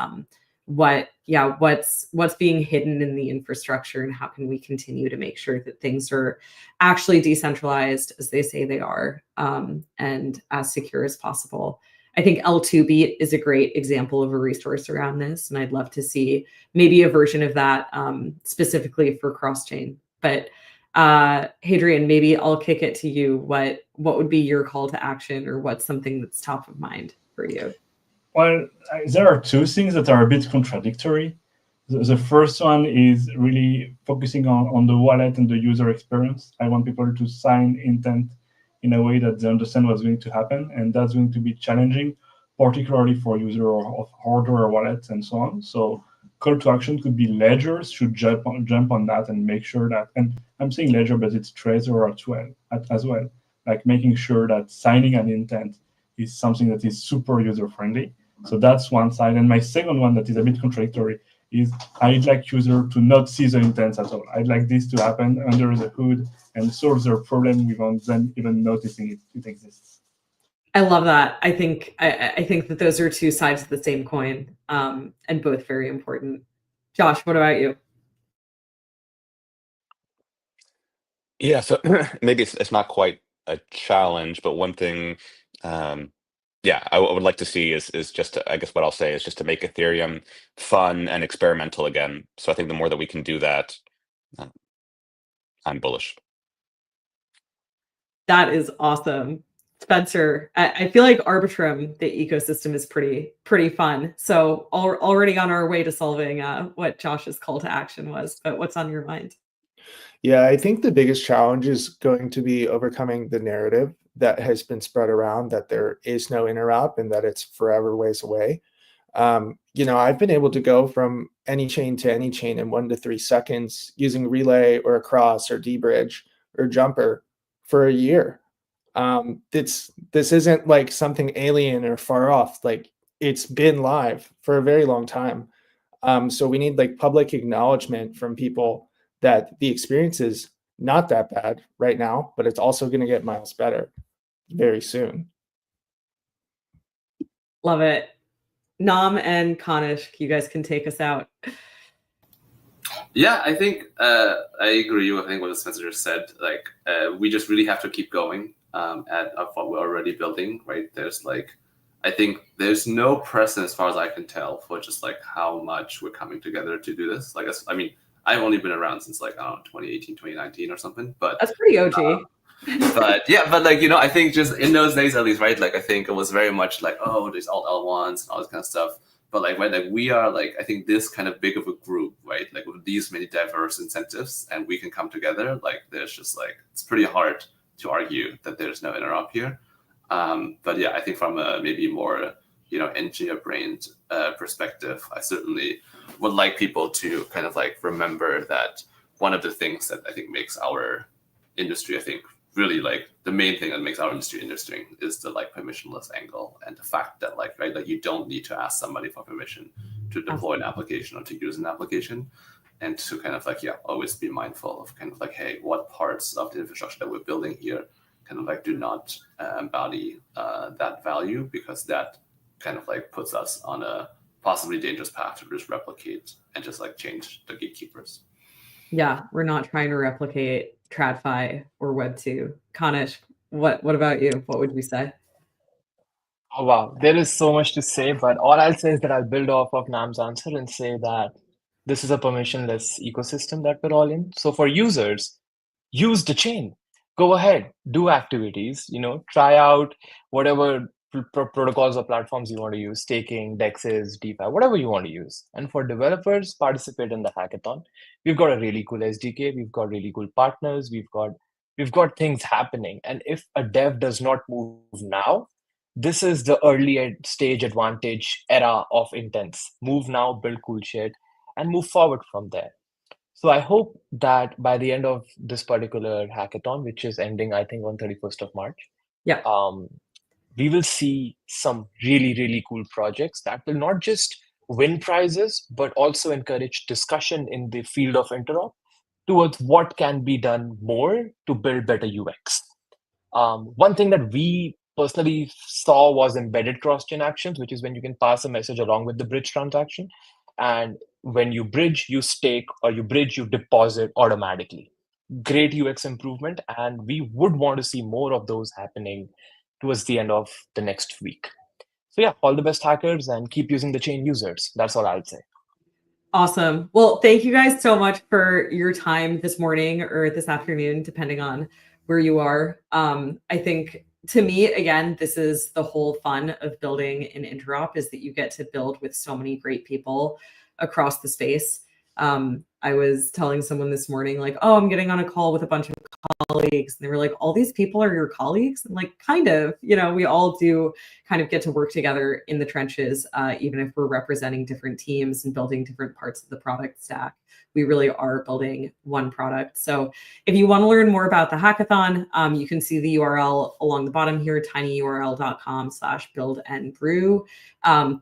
[SPEAKER 1] what's being hidden in the infrastructure, and how can we continue to make sure that things are actually decentralized as they say they are, and as secure as possible. I think L2Beat is a great example of a resource around this, and I'd love to see maybe a version of that specifically for cross-chain. But Hadrian, maybe I'll kick it to you. What would be your call to action, or what's something that's top of mind for you?
[SPEAKER 6] Well, there are two things that are a bit contradictory. The first one is really focusing on the wallet and the user experience. I want people to sign intent in a way that they understand what's going to happen, and that's going to be challenging, particularly for user of hardware wallets and so on. So call to action could be ledgers should jump on that and make sure that, and I'm saying ledger, but it's Trezor as well, like making sure that signing an intent is something that is super user friendly. So that's one side. And my second one that is a bit contradictory is I'd like user to not see the intents at all. I'd like this to happen under the hood and solve their problem without them even noticing it exists.
[SPEAKER 1] I love that. I think that those are two sides of the same coin, and both very important. Josh, what about you?
[SPEAKER 5] Yeah, so maybe it's not quite a challenge, but one thing, I would like to see is just to, I guess what I'll say is just to make Ethereum fun and experimental again. So I think the more that we can do that, I'm bullish.
[SPEAKER 1] That is awesome. Spencer, I feel like Arboitrum, the ecosystem is pretty fun. So already on our way to solving what Josh's call to action was, but what's on your mind?
[SPEAKER 2] Yeah, I think the biggest challenge is going to be overcoming the narrative that has been spread around that there is no interop and that it's forever ways away. I've been able to go from any chain to any chain in 1 to 3 seconds using Relay or Across or dBridge or Jumper for a year. This isn't like something alien or far off. Like, it's been live for a very long time. So we need like public acknowledgement from people that the experience is not that bad right now, but it's also going to get miles better very soon.
[SPEAKER 1] Love it. Nam and Kanishk, you guys can take us out.
[SPEAKER 3] Yeah, I think I agree with what Spencer just said. Like, we just really have to keep going at what we're already building, right? I think there's no precedent, as far as I can tell, for just like how much we're coming together to do this. Like, I've only been around since 2018, 2019 or something, but
[SPEAKER 1] that's pretty OG.
[SPEAKER 3] I think just in those days at least, right? Like, I think it was very much like, oh, there's all L1s and all this kind of stuff. But we are I think this kind of big of a group, right? Like, with these many diverse incentives, and we can come together. Like, there's just it's pretty hard to argue that there's no interop here. But yeah, I think from a maybe more engineer-brained perspective, I certainly would like people to kind of remember that one of the things that I think makes our industry, I think, really like the main thing that makes our industry interesting is the like permissionless angle and the fact that like, right, like you don't need to ask somebody for permission to deploy an application or to use an application, and to kind of like, yeah, always be mindful of kind of like, hey, what parts of the infrastructure that we're building here kind of like do not embody that value, because that kind of like puts us on a possibly dangerous path to just replicate and just like change the gatekeepers.
[SPEAKER 1] Yeah, we're not trying to replicate TradFi or Web2. Kanish, what about you? What would you say?
[SPEAKER 4] Oh, wow. There is so much to say, but all I'll say is that I'll build off of Nam's answer and say that this is a permissionless ecosystem that we're all in. So for users, use the chain. Go ahead, do activities, try out whatever protocols or platforms you want to use, staking, DEXs, DeFi, whatever you want to use. And for developers, participate in the hackathon. We've got a really cool SDK, we've got really cool partners, we've got things happening. And if a dev does not move now, this is the early stage advantage era of intents. Move now, build cool shit, and move forward from there. So I hope that by the end of this particular hackathon, which is ending, I think, on 31st of March,
[SPEAKER 1] Yeah.
[SPEAKER 4] We will see some really, really cool projects that will not just win prizes, but also encourage discussion in the field of interop towards what can be done more to build better UX. One thing that we personally saw was embedded cross-chain actions, which is when you can pass a message along with the bridge transaction. And when you bridge, you stake, or you bridge, you deposit automatically. Great UX improvement. And we would want to see more of those happening towards the end of the next week. So yeah, all the best, hackers, and keep using the chain, users. That's all I'll say.
[SPEAKER 1] Awesome. Well, thank you guys so much for your time this morning or this afternoon, depending on where you are. I think, to me, again, this is the whole fun of building an interop, is that you get to build with so many great people across the space. I was telling someone this morning, like, oh, I'm getting on a call with a bunch of colleagues. And they were like, all these people are your colleagues? I'm like, kind of, we all do kind of get to work together in the trenches, even if we're representing different teams and building different parts of the product stack. We really are building one product. So if you want to learn more about the hackathon, you can see the URL along the bottom here, tinyurl.com/build-and-brew.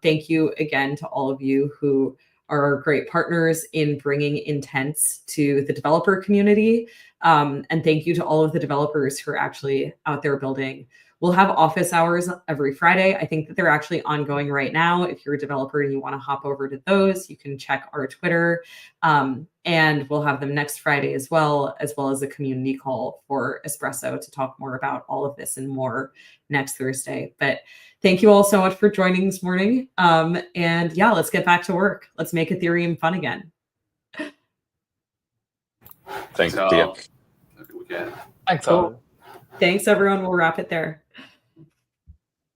[SPEAKER 1] Thank you again to all of you who are our great partners in bringing intents to the developer community. And thank you to all of the developers who are actually out there building. We'll have office hours every Friday. I think that they're actually ongoing right now. If you're a developer and you want to hop over to those, you can check our Twitter. And we'll have them next Friday as well as a community call for Espresso to talk more about all of this and more next Thursday. But thank you all so much for joining this morning. And yeah, let's get back to work. Let's make Ethereum fun again.
[SPEAKER 5] Thanks.
[SPEAKER 3] So,
[SPEAKER 5] Yeah.
[SPEAKER 4] Thanks, all.
[SPEAKER 1] Thanks, everyone. We'll wrap it there.